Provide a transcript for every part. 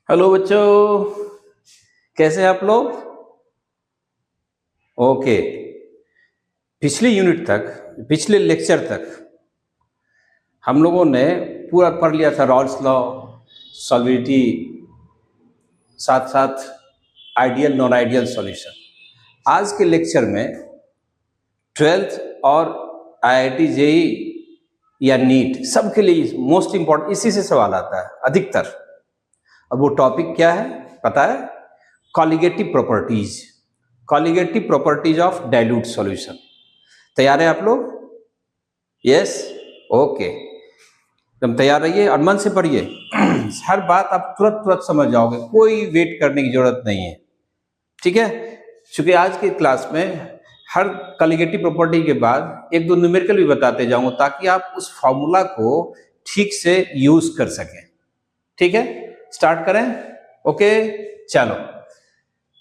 Hello बच्चों, कैसे हैं आप लोग? ओके। पिछली यूनिट तक, पिछले लेक्चर तक हम लोगों ने पूरा पढ़ लिया था रॉल्स लॉ, सॉल्विटी, साथ साथ आइडियल नॉन आइडियल सॉल्यूशन। आज के लेक्चर में 12th और आईआईटी जेई या नीट सबके लिए मोस्ट इंपॉर्टेंट इसी से सवाल आता है अधिकतर। अब वो टॉपिक क्या है पता है? Colligative properties, colligative properties of dilute solution. तैयार हैं आप लोग? Yes, okay. एकदम तैयार रहिए और मन से पढ़िए। हर बात आप तुरंत तुरंत समझ जाओगे, कोई वेट करने की जरूरत नहीं है, ठीक है? क्योंकि आज की क्लास में हर कॉलिगेटिव प्रॉपर्टी के बाद एक दो न्यूमेरिकल भी बताते जाऊंगा ताकि आप उस फॉर्मूला को ठीक से यूज कर सकें। ठीक है, स्टार्ट करें? ओके, चलो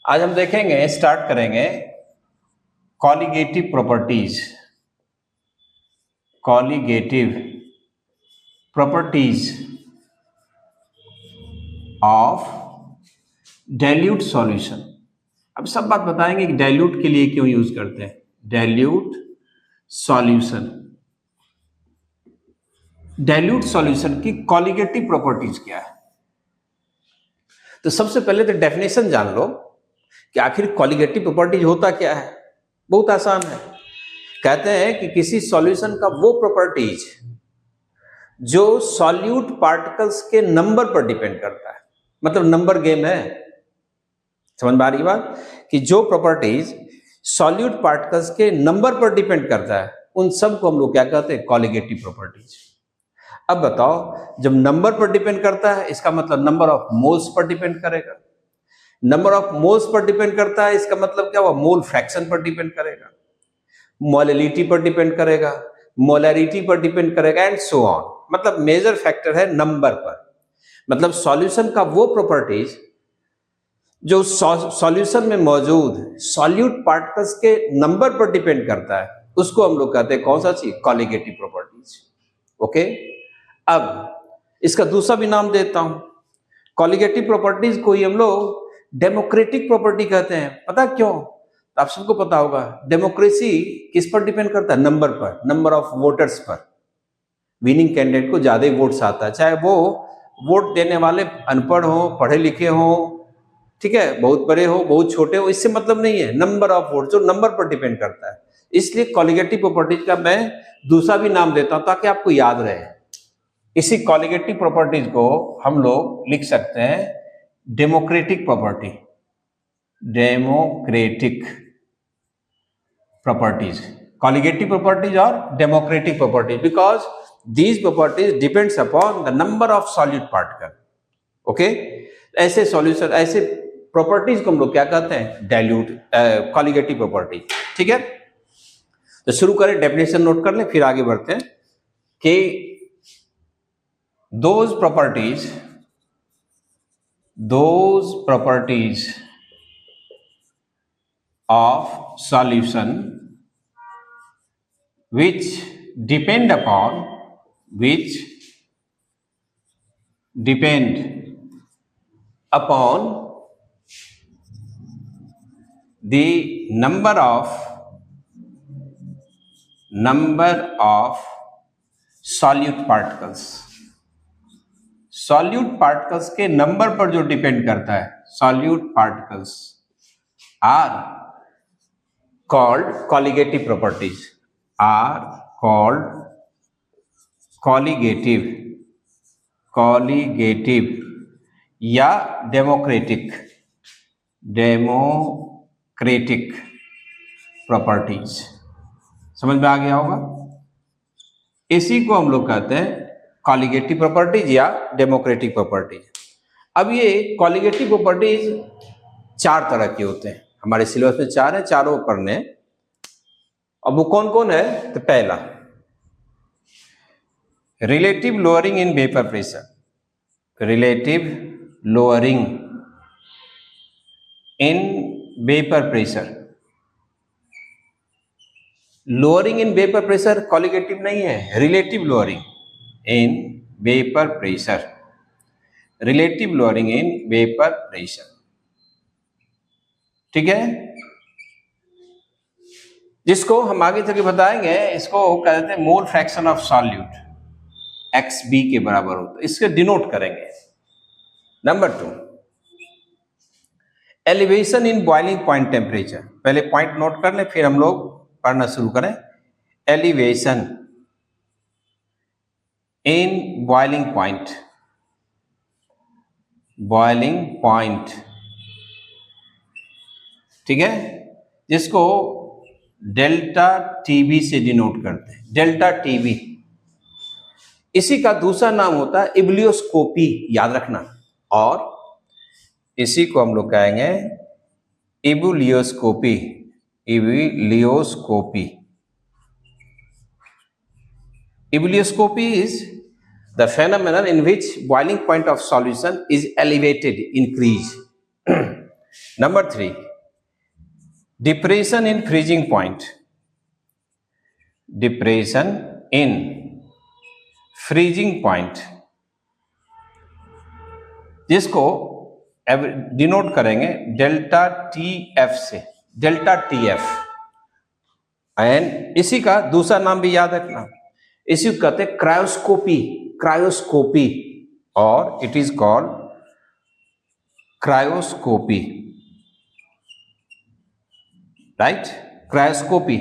आज हम देखेंगे, स्टार्ट करेंगे colligative properties, colligative properties of dilute solution. अब सब बात बताएंगे कि डाइल्यूट के लिए क्यों यूज करते हैं, डाइल्यूट सॉल्यूशन। डाइल्यूट सॉल्यूशन की कॉलिगेटिव प्रॉपर्टीज क्या है? तो सबसे पहले तो डेफिनेशन जान लो कि आखिर कॉलिगेटिव प्रॉपर्टीज होता क्या है। बहुत आसान है। कहते हैं कि किसी सॉल्यूशन का वो प्रॉपर्टीज जो सॉल्यूट पार्टिकल्स के नंबर पर डिपेंड करता है, मतलब नंबर गेम है। समझ में आ रही बात? कि जो प्रॉपर्टीज सॉल्यूट पार्टिकल्स के नंबर पर डिपेंड करता है उन सब को हम लोग क्या कहते हैं? Colligative properties. अब बताओ, जब नंबर पर डिपेंड करता है इसका मतलब नंबर ऑफ मोल्स पर डिपेंड करेगा। नंबर ऑफ मोल्स पर डिपेंड करता है इसका मतलब क्या हुआ? मोल फ्रैक्शन पर डिपेंड करेगा, मोलैलिटी पर डिपेंड करेगा, मोलैरिटी पर डिपेंड करेगा एंड सो ऑन। मतलब मेजर फैक्टर है नंबर पर। मतलब सॉल्यूशन का वो प्रॉपर्टीज जो सॉल्यूशन में मौजूद सॉल्यूट पार्टिकल्स के नंबर पर डिपेंड करता है उसको हम लोग कहते हैं कौन सा चीज? Colligative properties. ओके, अब इसका दूसरा भी नाम देता हूं। कॉलिगेटिव प्रॉपर्टीज को ही हम लोग डेमोक्रेटिक प्रॉपर्टी कहते हैं। पता क्यों? तो आप सबको पता होगा, डेमोक्रेसी किस पर डिपेंड करता है? नंबर पर, नंबर ऑफ वोटर्स पर। विनिंग कैंडिडेट को ज्यादा वोट्स आता है, चाहे वो वोट देने वाले अनपढ़ हो, पढ़े लिखे हो, ठीक है, बहुत बड़े हो, बहुत छोटे हो, इससे मतलब नहीं है। नंबर ऑफ वोट जो नंबर पर डिपेंड करता है। इसलिए कॉलिगेटिव प्रॉपर्टीज का मैं दूसरा भी नाम देता हूं ताकि आपको याद रहे। इसी कॉलिगेटिव प्रॉपर्टीज को हम लोग लिख सकते हैं democratic property, democratic properties, colligative properties और democratic properties, because these properties depends upon the number of solute particle. Okay, ऐसे सॉल्यूशन, ऐसे प्रॉपर्टीज को हम लोग क्या कहते हैं? Dilute colligative property. ठीक है, तो शुरू करें, डेफिनेशन नोट कर लें फिर आगे बढ़ते हैं कि those properties of solution which depend upon the number of solute particles, solute particles के नंबर पर जो डिपेंड करता है, solute particles are called colligative properties, are called colligative या डेमोक्रेटिक प्रॉपर्टीज। समझ में आ गया होगा? इसी को हम लोग कहते हैं कॉलिगेटिव प्रॉपर्टीज या डेमोक्रेटिक प्रॉपर्टीज। अब ये कॉलिगेटिव प्रॉपर्टीज चार तरह के होते हैं, हमारे सिलेबस में चार है, चारों पढ़ने। अब वो कौन कौन है? तो पहला, relative lowering in vapour pressure, relative lowering in vapour pressure. Lowering in vapour pressure colligative नहीं है, relative lowering in vapour pressure. Relative lowering in vapour pressure. ठीक है, जिसको हम आगे चल के बताएंगे, इसको कहते हैं मोल फ्रैक्शन ऑफ सॉल्यूट, XB के बराबर हो, तो इसके डिनोट करेंगे। Number 2, elevation in boiling point temperature. पहले पॉइंट नोट कर लें, फिर हम लोग पढ़ना शुरू करें। Elevation in boiling point, boiling point, ठीक है, जिसको डेल्टा टीबी से डिनोट करते हैं, डेल्टा टीबी। इसी का दूसरा नाम होता है इब्लियोस्कोपी, याद रखना, और इसी को हम लोग कहेंगे इबुलियोस्कोपी, इबुलियोस्कोपी। Ebullioscopy is the phenomenon in which boiling point of solution is elevated, increase. Number 3, depression in freezing point, depression in freezing point, जिसको डिनोट करेंगे डेल्टा TF से, डेल्टा TF। एंड इसी का दूसरा नाम भी याद रखना, इसी को कहते हैं क्रायोस्कोपी, क्रायोस्कोपी, और it is called cryoscopy, right, cryoscopy.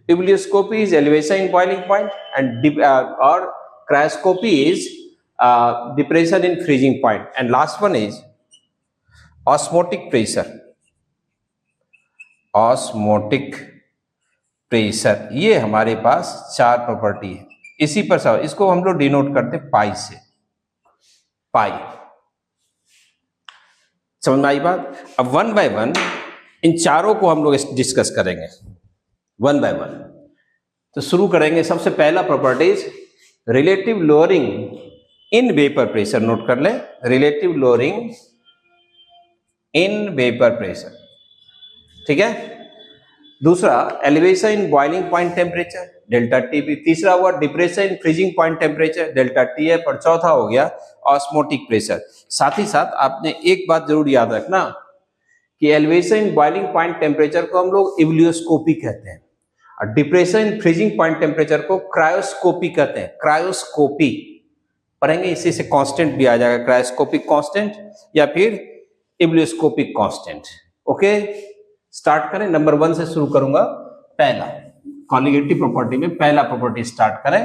Ebullioscopy is elevation in boiling point and और cryoscopy is depression in freezing point, and last one is osmotic pressure, osmotic pressure. ये हमारे पास 4 प्रॉपर्टी है। इसी पर सब, इसको हम लोग डिनोट करते हैं पाई से, पाई। समझ में आई बात? अब वन बाय वन इन चारों को हम लोग डिस्कस करेंगे, वन बाय वन। तो शुरू करेंगे, सबसे पहला properties relative lowering in vapour pressure. Note कर लें, relative lowering in vapour pressure, ठीक है। दूसरा elevation in boiling point temperature, delta TB. तीसरा हुआ depression in freezing point temperature, delta TF. और चौथा हो गया ऑस्मोटिक प्रेशर। साथ ही साथ आपने एक बात जरूर याद रखना कि elevation in boiling point temperature को हम लोग इब्लियोस्कोपी कहते हैं, और depression in freezing point temperature को क्रायोस्कोपी कहते हैं, क्रायोस्कोपी पढ़ेंगे। इसी से कांस्टेंट भी आ जाएगा, क्रायोस्कोपिक कांस्टेंट या फिर इब्लियोस्कोपिक कांस्टेंट। ओके, स्टार्ट करें। नंबर 1 से शुरू करूंगा। पहला कॉलिगेटिव प्रॉपर्टी में पहला प्रॉपर्टी स्टार्ट करें।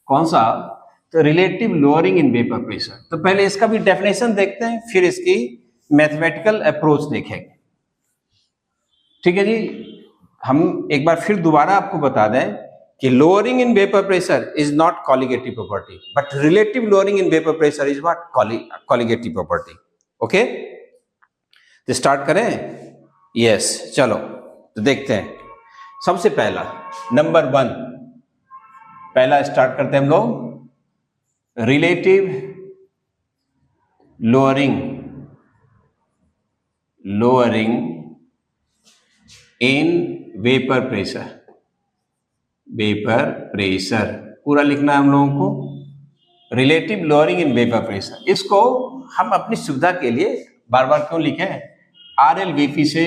कौन सा? तो relative lowering in vapour pressure. तो पहले इसका भी डेफिनेशन देखते हैं, फिर इसकी मैथमेटिकल अप्रोच देखेंगे। ठीक है जी। हम एक बार फिर दोबारा आपको बता दें कि lowering in vapour pressure is not colligative property, but relative lowering in vapour pressure is what? Colligative property. Okay, तो स्टार्ट करें। यस, चलो तो देखते हैं। सबसे पहला नंबर 1, पहला स्टार्ट करते हैं हम लोग। Relative lowering in vapour pressure, vapour pressure पूरा लिखना है हम लोगों को। Relative lowering in vapour pressure, इसको हम अपनी सुविधा के लिए बार बार क्यों लिखें? RLVP से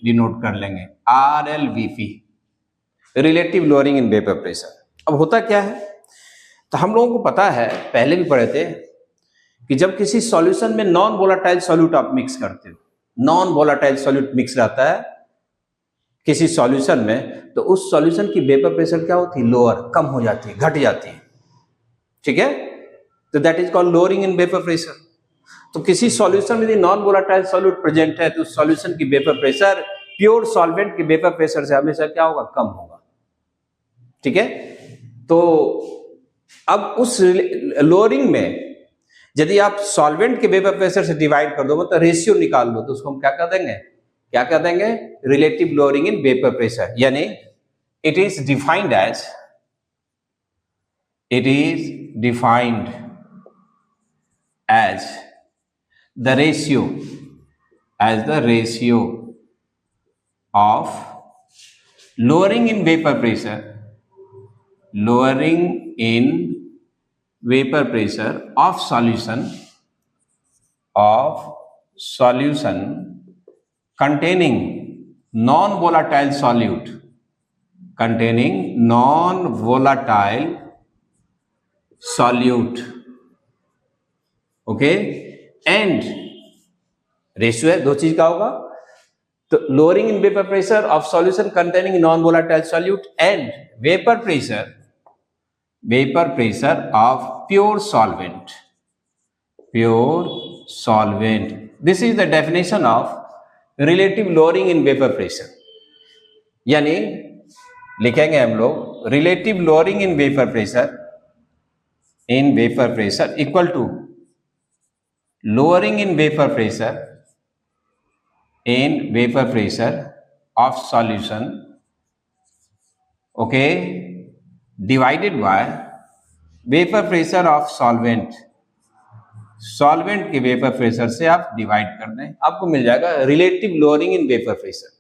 डिनोट कर लेंगे, RLVP, relative lowering in vapour pressure. अब होता क्या है, तो हम लोगों को पता है, पहले भी पढ़े थे कि जब किसी सॉल्यूशन में नॉन वोलाटाइल सॉल्यूट आप मिक्स करते हो, नॉन वोलाटाइल सॉल्यूट मिक्स रहता है किसी सॉल्यूशन में, तो उस सॉल्यूशन की वेपर प्रेशर क्या होती है? लोअर, कम हो जाती है, घट जाती है। ठीक है, तो that is called lowering in vapour pressure. तो किसी सॉल्यूशन में यदि नॉन वोलाटाइल सॉल्यूट प्रेजेंट है, तो उस सॉल्यूशन की वेपर प्रेशर प्योर सॉल्वेंट की वेपर प्रेशर से हमेशा क्या होगा? कम होगा। ठीक है, तो अब उस लोअरिंग में यदि आप सॉल्वेंट के वेपर प्रेशर से डिवाइड कर दो, मतलब रेशियो निकाल लो, तो उसको हम क्या कर देंगे? क्या कर देंगे? Relative lowering in vapour pressure. यानी it is defined as the ratio of lowering in vapor pressure of solution of solution containing non-volatile solute, containing non-volatile solute, okay, and ratio है, दो चीज का होगा, तो lowering in vapour pressure of solution containing non volatile solute and vapour pressure of pure solvent, this is the definition of relative lowering in vapour pressure. यानी लिखेंगे हम लोग relative lowering in vapour pressure equal to lowering in vapor pressure of solution, okay, divided by vapor pressure of solvent के vapour pressure से आप divide कर दें, आपको मिल जाएगा relative lowering in vapour pressure.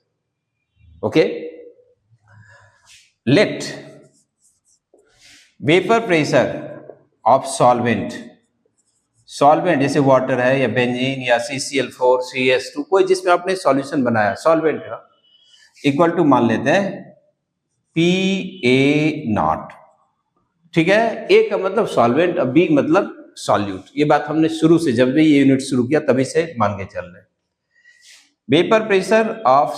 Okay, let vapour pressure of solvent जैसे water है या बेंजीन या CCl4 CS2 कोई जिसमें आपने सॉल्यूशन बनाया सॉल्वेंट का, इक्वल टू मान लेते हैं PA0। ठीक है, A का मतलब सॉल्वेंट और B मतलब सॉल्यूट। ये बात हमने शुरू से जब भी ये यूनिट शुरू किया तभी से मान के चल रहे। Vapour pressure of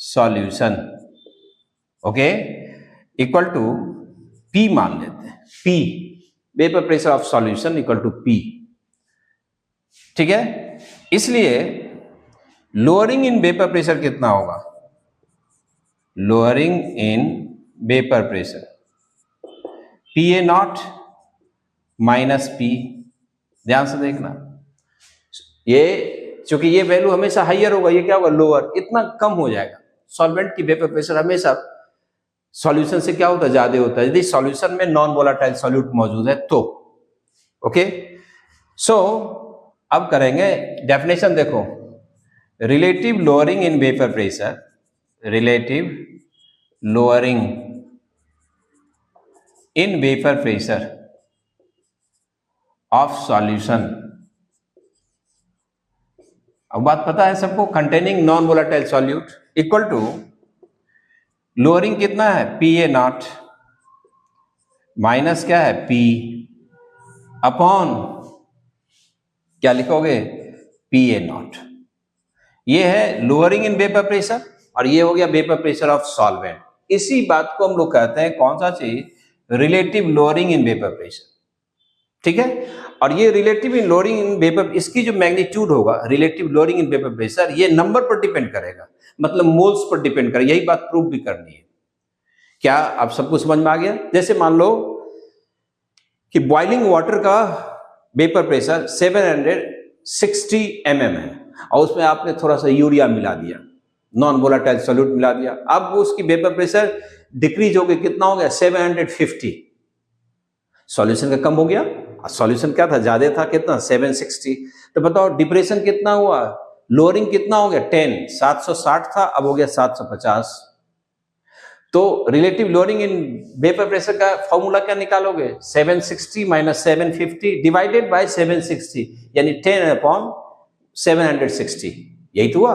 solution okay equal to P मान लेते हैं, P vapour pressure of solution equal to P। ठीक है, इसलिए लोअरिंग इन वेपर प्रेशर कितना होगा, lowering in vapour pressure PA0 minus P। ध्यान से देखना, ये चूंकि ये वैल्यू हमेशा हाइयर होगा, ये क्या होगा लोअर, इतना कम हो जाएगा। सॉल्वेंट की वेपर प्रेशर हमेशा सॉल्यूशन से क्या होता है, ज्यादा होता है यदि सॉल्यूशन में नॉन वोलाटाइल सॉल्यूट मौजूद है तो। ओके, सो अब करेंगे डेफिनेशन, देखो relative lowering in vapour pressure, relative lowering in vapour pressure of solution. अब बात पता है सबको, containing non volatile solute equal to lowering कितना है PA0 माइनस क्या है P अपॉन क्या लिखोगे PA0। ये है लोअरिंग इन वेपर प्रेशर और ये हो गया वेपर प्रेशर ऑफ सॉल्वेंट। इसी बात को हम लोग कहते हैं कौन सा चीज, relative lowering in vapour pressure. ठीक है, और ये relative in lowering in vapour, इसकी जो मैग्नीट्यूड होगा relative lowering in vapour pressure, ये नंबर पर डिपेंड करेगा, मतलब मोल्स पर डिपेंड करेगा। यही बात प्रूव भी करनी है। क्या आप सबको समझ में आ गया? जैसे मान लो कि बॉइलिंग वाटर का वेपर प्रेशर 760 mm है और उसमें आपने थोड़ा सा यूरिया मिला दिया, नॉन वोलाटाइल सॉल्यूट मिला दिया, अब उसकी वेपर प्रेशर डिक्रीज हो गया, कितना हो गया 750। सॉल्यूशन का कम हो गया, सॉल्यूशन क्या था ज्यादा था, कितना 760। तो बताओ डिप्रेशन कितना हुआ, लोअरिंग कितना हो गया 10, 760 था अब हो गया 750। तो relative lowering in vapour pressure का फॉर्मूला क्या निकालोगे, 760 माइनस 750 डिवाइडेड बाय 760 यानी 10 अपॉन 760। यही तो हुआ।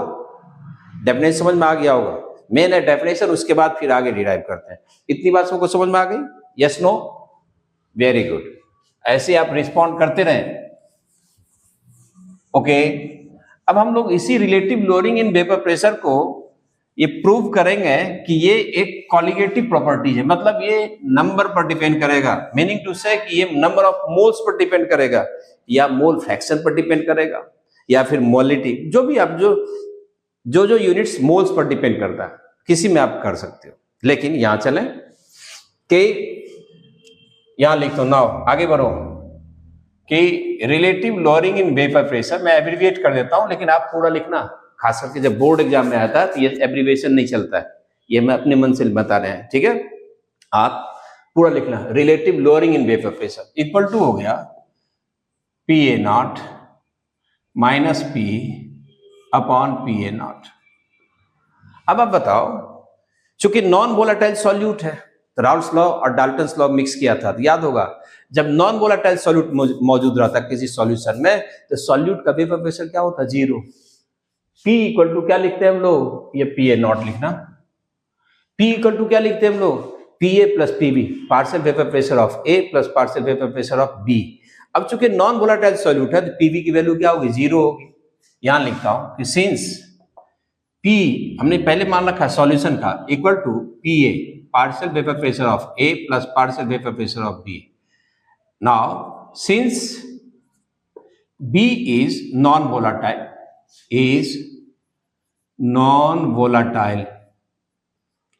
डेफिनेशन समझ में आ गया होगा, मेन है डेफिनेशन, उसके बाद फिर आगे डिराइव करते हैं। इतनी बात सबको समझ में आ गई? Yes no? वेरी गुड, ऐसे आप रिस्पॉन्ड करते रहें। ओके, अब हम लोग इसी relative lowering in vapour pressure को ये प्रूव करेंगे कि ये एक कॉलिगेटिव प्रॉपर्टीज है, मतलब ये नंबर पर डिपेंड करेगा, मीनिंग टू से कि ये नंबर ऑफ मोल्स पर डिपेंड करेगा या मोल फ्रैक्शन पर डिपेंड करेगा या फिर मोलिटी, जो भी आप जो यूनिट्स मोल्स पर डिपेंड करता है, किसी में आप कर सकते हो। लेकिन यहां चलें कि यहां लिख दो, नाउ आगे बढ़ो कि relative lowering in vapour pressure, मैं एब्रिविएट कर देता हूं लेकिन आप पूरा लिखना, खास करके जब बोर्ड एग्जाम में आता है तो ये एब्रिविएशन नहीं चलता है, ये मैं अपने मन से बता रहे हैं। ठीक है, आप पूरा लिखना, relative lowering in vapour pressure equal to हो गया PA0 minus P upon PA0। अब आप बताओ, चूंकि नॉन वोलाटाइल सॉल्यूट है तो राउल्स लॉ और डाल्टन्स लॉ मिक्स किया था, तो याद होगा जब नॉन वोलाटाइल सॉल्यूट मौजूद रहता किसी सॉल्यूशन में तो सॉल्यूट का वेपर प्रेशर क्या होता, जीरो। P इक्वल टू क्या लिखते हैं हम लोग, ये PA नॉट लिखना, P इक्वल टू क्या लिखते हैं हम लोग, PA plus PB, partial vapour pressure of A plus partial vapour pressure of B। अब चूंकि नॉन वोलाटाइल सॉल्यूट है तो PV की वैल्यू क्या होगी, जीरो होगी। यहां लिखता हूं कि सिंस P हमने पहले मान रखा सॉल्यूशन का equal to PA partial vapour pressure of A plus partial vapour pressure of B। Now since B is non-volatile,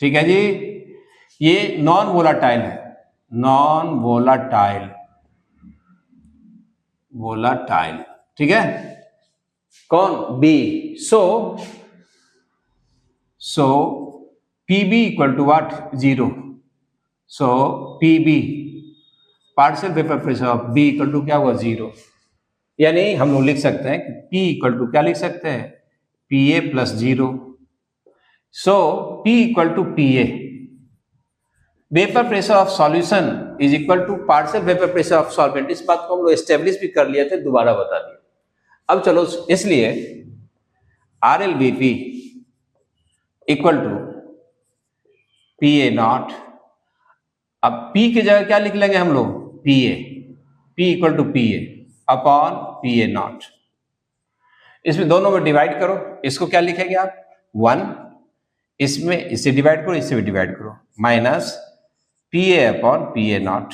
ठीक है जी, ये नॉन वोलाटाइल है, नॉन वोलाटाइल, ठीक है, कौन, B। So PB equal to what, zero. So PB partial vapour pressure of B equal to क्या हुआ, जीरो। यानी हम लोग लिख सकते हैं कि P इक्वल टू क्या लिख सकते हैं, PA plus zero. So P equal to PA, vapour pressure of solution is equal to partial vapour pressure of solvent. इस बात को हम लोग एस्टेब्लिश भी कर लिए थे, दोबारा बता दिया। अब चलो, इसलिए RLVP equal to PA naught. अब P की जगह क्या लिख लेंगे हम लोग, PA, P equal to PA upon PA naught. इसमें दोनों में डिवाइड करो, इसको क्या लिखेंगे आप, 1, इसमें इससे डिवाइड करो, इससे भी डिवाइड करो, minus PA upon PA naught.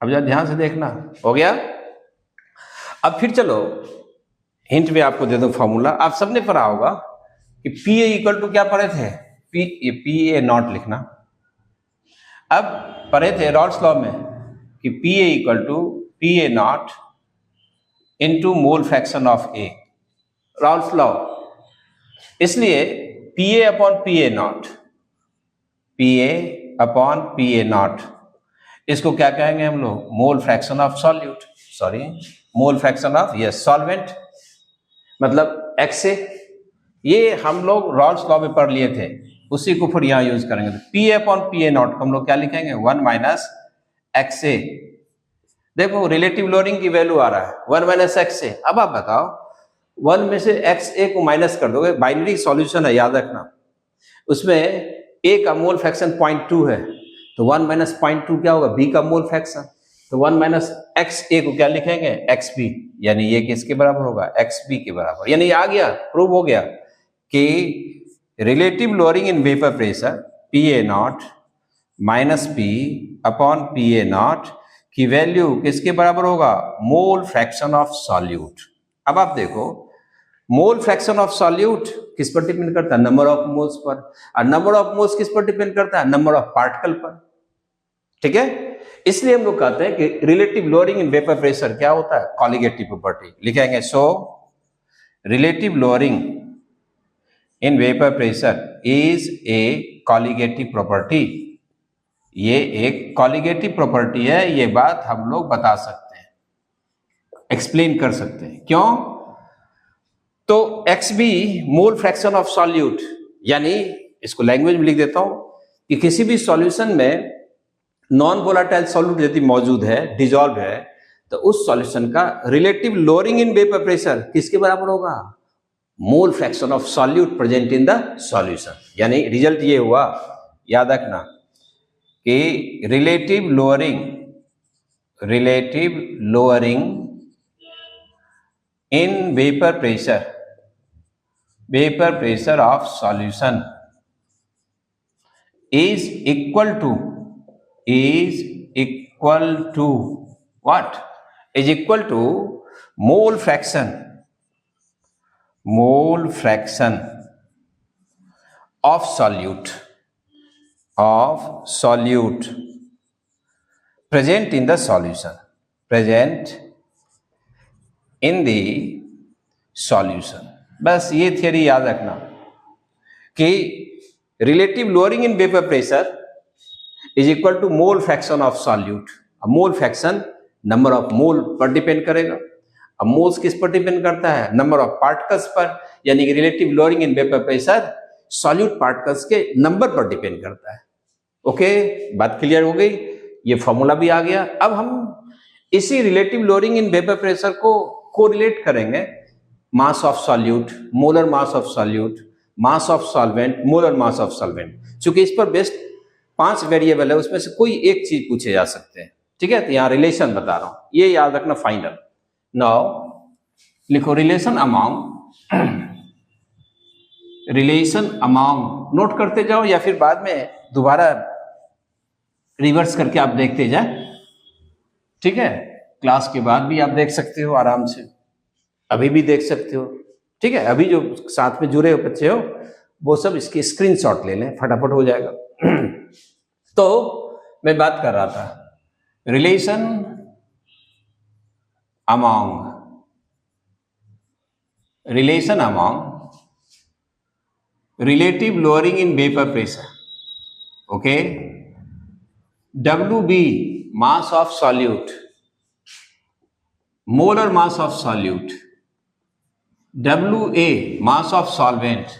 अब जरा ध्यान से देखना, हो गया। अब फिर चलो हिंट में आपको दे दो फॉर्मूला, आप सबने पढ़ा होगा कि PA इक्वल टू क्या पढ़े थे, PA नॉट लिखना। अब पढ़े थे रॉल्स लॉ में कि PA equal to PA naught into mole fraction of A, Raoult's law. इसलिए PA upon PA naught, PA upon PA naught, इसको क्या कहेंगे हम लोग, mole fraction of solute, sorry mole fraction of yes solvent, मतलब XA। ये हम लोग रॉल्स लॉ में पढ़ लिए थे, उसी को फिर यहां यूज करेंगे। तो PA अपॉन PA नॉट हम लोग क्या लिखेंगे, 1 माइनस XA। देखो रिलेटिव लोडिंग की वैल्यू आ रहा है 1 माइनस XA। अब आप बताओ 1 में से XA को माइनस कर दोगे, बाइनरी सॉल्यूशन है याद रखना, उसमें A का मोल फ्रैक्शन 0.2 है, तो 1 माइनस 0.2 क्या होगा, B का मोल फ्रैक्शन, तो 1 माइनस XA को क्या लिखेंगे, XB, यानी ये किसके बराबर होगा, XB के बराबर। यानी आ गया, प्रूव हो गया कि relative lowering in vapour pressure PA not minus P upon PA not की वैल्यू किसके बराबर होगा, मोल फ्रैक्शन ऑफ सॉल्यूट। अब आप देखो मोल फ्रैक्शन ऑफ सॉल्यूट किस पर डिपेंड करता है, नंबर ऑफ मोल्स पर, और नंबर ऑफ मोल्स किस पर डिपेंड करता है, नंबर ऑफ पार्टिकल पर, ठीक है। इसलिए हम लोग कहते हैं कि relative lowering in vapour pressure क्या होता है, कॉलिगेटिव प्रॉपर्टी लिखेंगे। So relative lowering in vapour pressure is a colligative property. ये एक कॉलिगेटिव प्रॉपर्टी है, ये बात हम लोग बता सकते हैं, एक्सप्लेन कर सकते हैं। क्यों, तो XB mole fraction of solute, यानी इसको लैंग्वेज में लिख देता हूं कि किसी भी सॉल्यूशन में नॉन वोलाटाइल सॉल्यूट यदि मौजूद है, डिजॉल्व है, तो उस सॉल्यूशन का relative lowering in vapour pressure किसके बराबर होगा, मोल fraction of solute present in the solution. यानी रिजल्ट ये हुआ, याद रखना कि relative lowering in vapour pressure of solution is equal to what, is equal to mole fraction of solute present in the solution, बस ये थियरी याद रखना कि relative lowering in vapour pressure is equal to mole fraction of solute. अब mole fraction number of mole पर depend करेगा। अब moles किस पर डिपेंड करता है, नंबर ऑफ पार्टिकल्स पर, यानी कि relative lowering in vapour pressure solute particles के नंबर पर डिपेंड करता है। ओके, बात क्लियर हो गई, ये फॉर्मूला भी आ गया। अब हम इसी relative lowering in vapour pressure को कोरिलेट करेंगे मास of solute, molar mass of solute, mass of solvent, molar mass of solvent. चूंकि इस पर बेस्ड 5 वेरिएबल है, उसमें से कोई एक चीज पूछे जा सकते हैं, ठीक है। तो यहाँ रिलेशन बता रहा हूं, ये याद रखना फाइनल। नाउ लिखो रिलेशन अमाउंट नोट करते जाओ, या फिर बाद में दोबारा रिवर्स करके आप देखते जाए, ठीक है। क्लास के बाद भी आप देख सकते हो आराम से, अभी भी देख सकते हो, ठीक है। अभी जो साथ में जुड़े हो बच्चे हो, वो सब इसकी स्क्रीनशॉट ले लें, फटाफट हो जाएगा। तो मैं बात कर रहा था relation among relative lowering in vapor pressure, okay, WB mass of solute, molar mass of solute, WA mass of solvent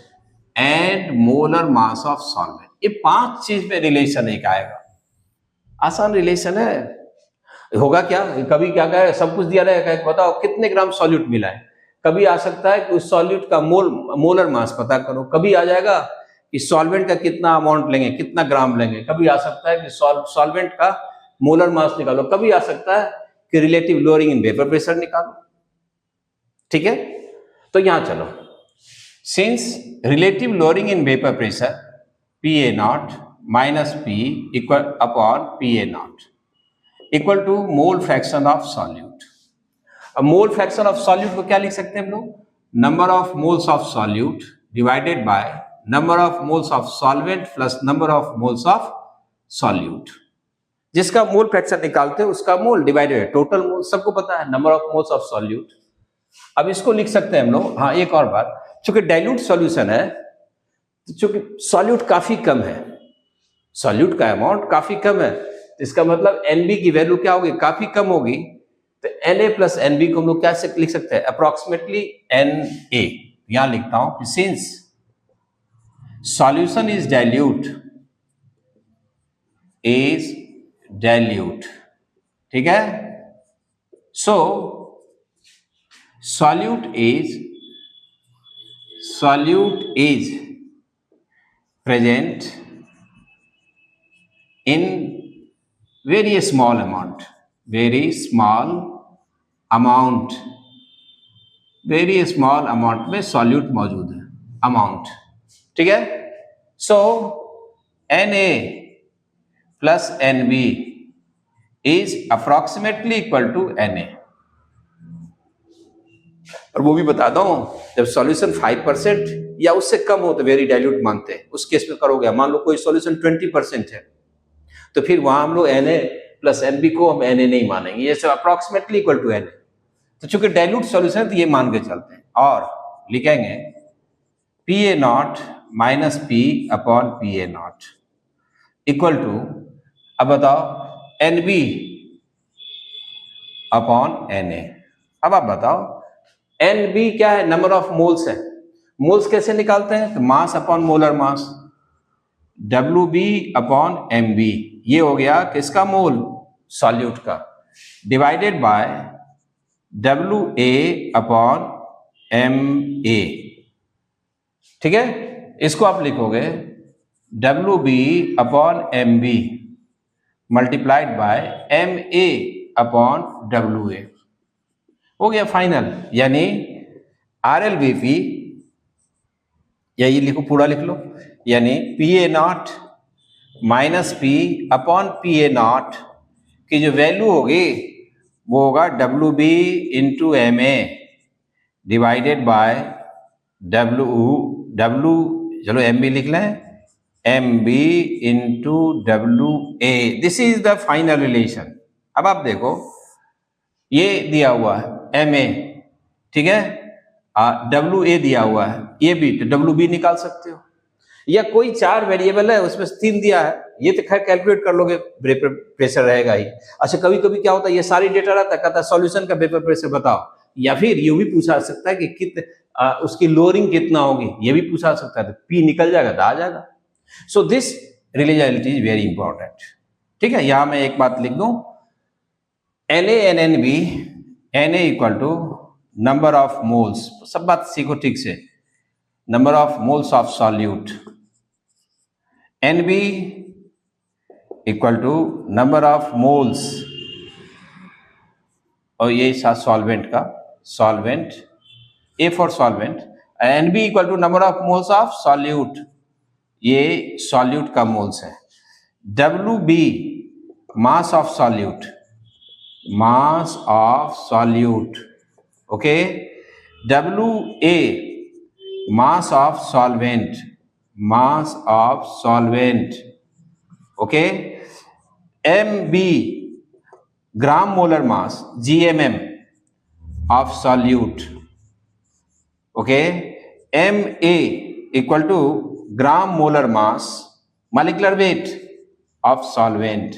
and molar mass of solvent, ये 5 चीज में रिलेशन एक आएगा। आसान रिलेशन है। होगा क्या, कभी क्या कहे, सब कुछ दिया रहेगा, बताओ कितने ग्राम सॉल्यूट मिला है। कभी आ सकता है कि उस सॉल्यूट का मोलर मास पता करो, कभी आ जाएगा कि सॉल्वेंट का कितना अमाउंट लेंगे, कितना ग्राम लेंगे, कभी आ सकता है कि सॉल्वेंट का मोलर मास निकालो, कभी आ सकता है कि relative lowering in vapour pressure निकालो, ठीक है। तो यहां चलो, since relative lowering in vapour pressure PA0 minus P equal upon PA0 equal to mole fraction of solute. अब मोल फ्रैक्शन ऑफ सॉल्यूट को क्या लिख सकते हैं हम लोग, number of moles of solute divided by number of moles of solvent plus number of moles of solute. जिसका mole fraction निकालते हैं उसका मोल डिवाइडेड टोटल मोल, सबको पता है number of moles of solute. अब इसको लिख सकते हैं हम लोग। हाँ, एक और बात, चूंकि डाइल्यूट सॉल्यूशन है, चूंकि सॉल्यूट काफी कम है, सॉल्यूट का अमाउंट काफी कम है, इसका मतलब NB की वैल्यू क्या होगी, काफी कम होगी। तो Na प्लस NB को हम लोग क्या लिख सकते हैं, अप्रोक्सीमेटली Na। यहां लिखता हूं कि सिंस सॉल्यूशन इज डाइल्यूट, ठीक है। So solute is present in very small amount में सॉल्यूट मौजूद है, अमाउंट, ठीक है। So Na plus NB is approximately equal to Na। और वो भी बता दो, जब सॉल्यूशन 5% या उससे कम हो तो वेरी डाइल्यूट मानते हैं, उस केस में करोगे, मान लो कोई सॉल्यूशन 20% है, तो फिर वहां हम लोग Na प्लस NB को हम Na नहीं मानेंगे, ये सब अप्रोक्सीमेटली इक्वल टू Na। तो चूंकि डाइल्यूट सॉल्यूशन है तो ये मान के चलते हैं, और लिखेंगे PA0 minus P upon PA0 equal to, अब बताओ NB अपॉन Na। अब आप बताओ NB क्या है, नंबर ऑफ मोल्स है। मोल्स कैसे निकालते हैं, तो mass upon molar mass, WB upon MB, ये हो गया किसका मोल, सॉल्यूट का, divided by WA upon MA, ठीक है। इसको आप लिखोगे WB upon MB multiplied by MA upon WA, हो गया फाइनल। यानी RLVP, या ये लिखो, पूरा लिख लो, यानी PA0 minus P upon PA0 की जो वैल्यू होगी वो होगा WB into MA divided by चलो MB लिख लें, MB into WA। This is the final relation. अब आप देखो, ये दिया हुआ है MA, ठीक है, WA दिया हुआ है, ये भी, तो WB निकाल सकते हो, या कोई 4 वेरिएबल है उसमें 3 दिया है, ये तो खैर कैलकुलेट कर लोगे, वेपर प्रेशर रहेगा ही। अच्छा, कभी कभी क्या होता है, ये सारी डेटा रहता है, कहता है सॉल्यूशन का वेपर प्रेशर बताओ, या फिर ये भी पूछा सकता है कि उसकी लोअरिंग कितना होगी, ये भी पूछा सकता है, तो P निकल जाएगा तो आ जाएगा। So this reliability is very important. ठीक है, यहां मैं एक बात लिख दूं, NaNnB, Na equal to number of moles, सब बात सीखो ठीक से, number of moles of solute, Nb equal to number of moles, और ये सॉल्वेंट का, solvent A for solvent, Nb equal to number of moles of solute, ये solute का मोल्स है। Wb mass of solute, mass of solute, okay. Wa mass of solvent, mass of solvent, okay. Mb gram molar mass, GMM of solute, okay. Ma equal to gram molar mass molecular weight of solvent.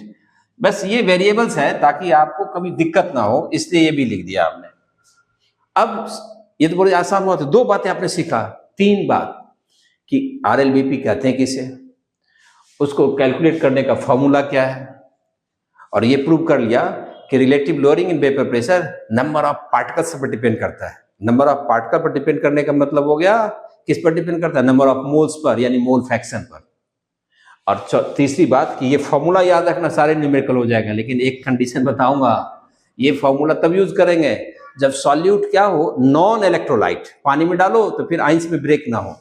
बस ये variables है ताकि आपको कभी दिक्कत ना हो, इसलिए ये भी लिख दिया आपने। अब ये तो बड़ी आसान हुआ, तो दो बातें आपने सीखा, तीन बात कि RLBP कहते हैं किसे, उसको कैलकुलेट करने का फॉर्मूला क्या है, और ये प्रूव कर लिया कि relative lowering in vapour pressure number of particles पर डिपेंड करता है। नंबर ऑफ पार्टिकल पर डिपेंड करने का मतलब हो गया किस पर डिपेंड करता है, नंबर ऑफ मोल्स पर, यानी मोल फ्रैक्शन पर। और तीसरी बात कि ये फॉर्मूला याद रखना, सारे न्यूमेरिकल हो जाएगा, लेकिन एक कंडीशन बताऊंगा, ये फॉर्मूला तब यूज करेंगे जब सॉल्यूट क्या हो, नॉन इलेक्ट्रोलाइट, पानी में डालो तो फिर आइंस में ब्रेक ना हो।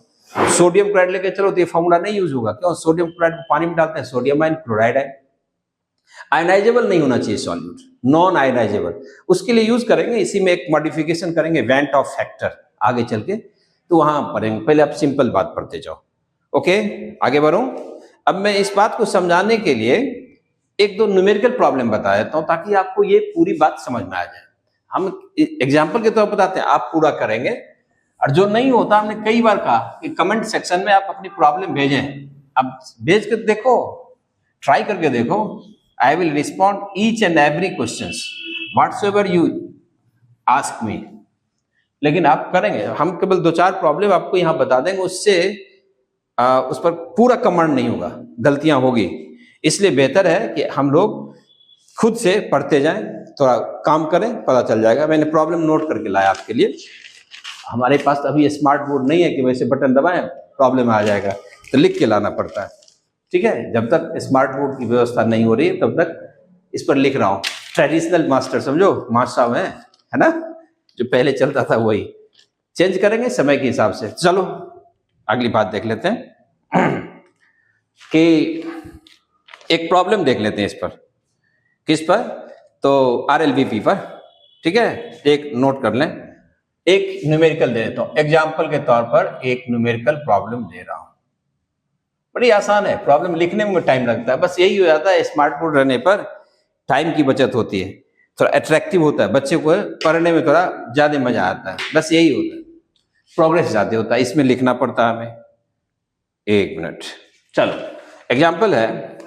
सोडियम क्लोराइड लेके चलो तो ये फॉर्मूला नहीं यूज होगा, क्यों, सोडियम क्लोराइड पानी में डालते हैं, सोडियम आयन क्लोराइड है, आयनाइजेबल नहीं होना चाहिए सॉल्यूट, नॉन आयनाइजेबल, उसके लिए यूज करेंगे। इसी में एक मॉडिफिकेशन करेंगे, वेंट ऑफ फैक्टर, आगे चल के तो वहां पढ़ेंगे, पहले आप सिंपल बात पढ़ते जाओ, ओके। आगे बढ़ो, अब मैं इस बात को समझाने के लिए एक दो न्यूमेरिकल प्रॉब्लम बता देता हूं ताकि आपको ये पूरी बात समझ में आ जाए। हम एग्जाम्पल के तौर पर बताते हैं, आप पूरा करेंगे, और जो नहीं होता हमने कई बार कहा कि कमेंट सेक्शन में आप अपनी प्रॉब्लम भेजें, अब भेज के देखो, ट्राई करके देखो, I will respond each and every question whatsoever you ask me. लेकिन आप करेंगे, हम केवल दो चार प्रॉब्लम आपको यहां बता देंगे, उससे उस पर पूरा कमांड नहीं होगा, गलतियां होगी, इसलिए बेहतर है कि हम लोग खुद से पढ़ते जाएं, थोड़ा काम करें, पता चल जाएगा। मैंने प्रॉब्लम नोट करके लाया आपके लिए, हमारे पास अभी स्मार्ट बोर्ड नहीं है कि वैसे बटन दबाएं प्रॉब्लम आ जाएगा, तो लिख के लाना पड़ता है, ठीक है। जब तक स्मार्ट बोर्ड की व्यवस्था नहीं हो रही है तब तक इस पर लिख रहा हूँ, ट्रेडिशनल मास्टर समझो, मास्टर साहब है ना, जो पहले चलता था वही, चेंज करेंगे समय के हिसाब से। चलो अगली बात देख लेते हैं कि एक प्रॉब्लम देख लेते हैं इस पर, किस पर, तो RLBP पर, ठीक है। एक नोट कर लें, एक न्यूमेरिकल दे देता हूं, एग्जाम्पल के तौर पर एक न्यूमेरिकल प्रॉब्लम दे रहा हूं, बड़ी आसान है, प्रॉब्लम लिखने में टाइम लगता है, बस यही हो जाता है, स्मार्ट बोर्ड रहने पर टाइम की बचत होती है, थोड़ा अट्रैक्टिव होता है, बच्चे को पढ़ने में थोड़ा ज्यादा मजा आता है, बस यही होता है, प्रोग्रेस ज्यादा होता है, इसमें लिखना पड़ता है हमें। एक मिनट, चलो एग्जाम्पल है,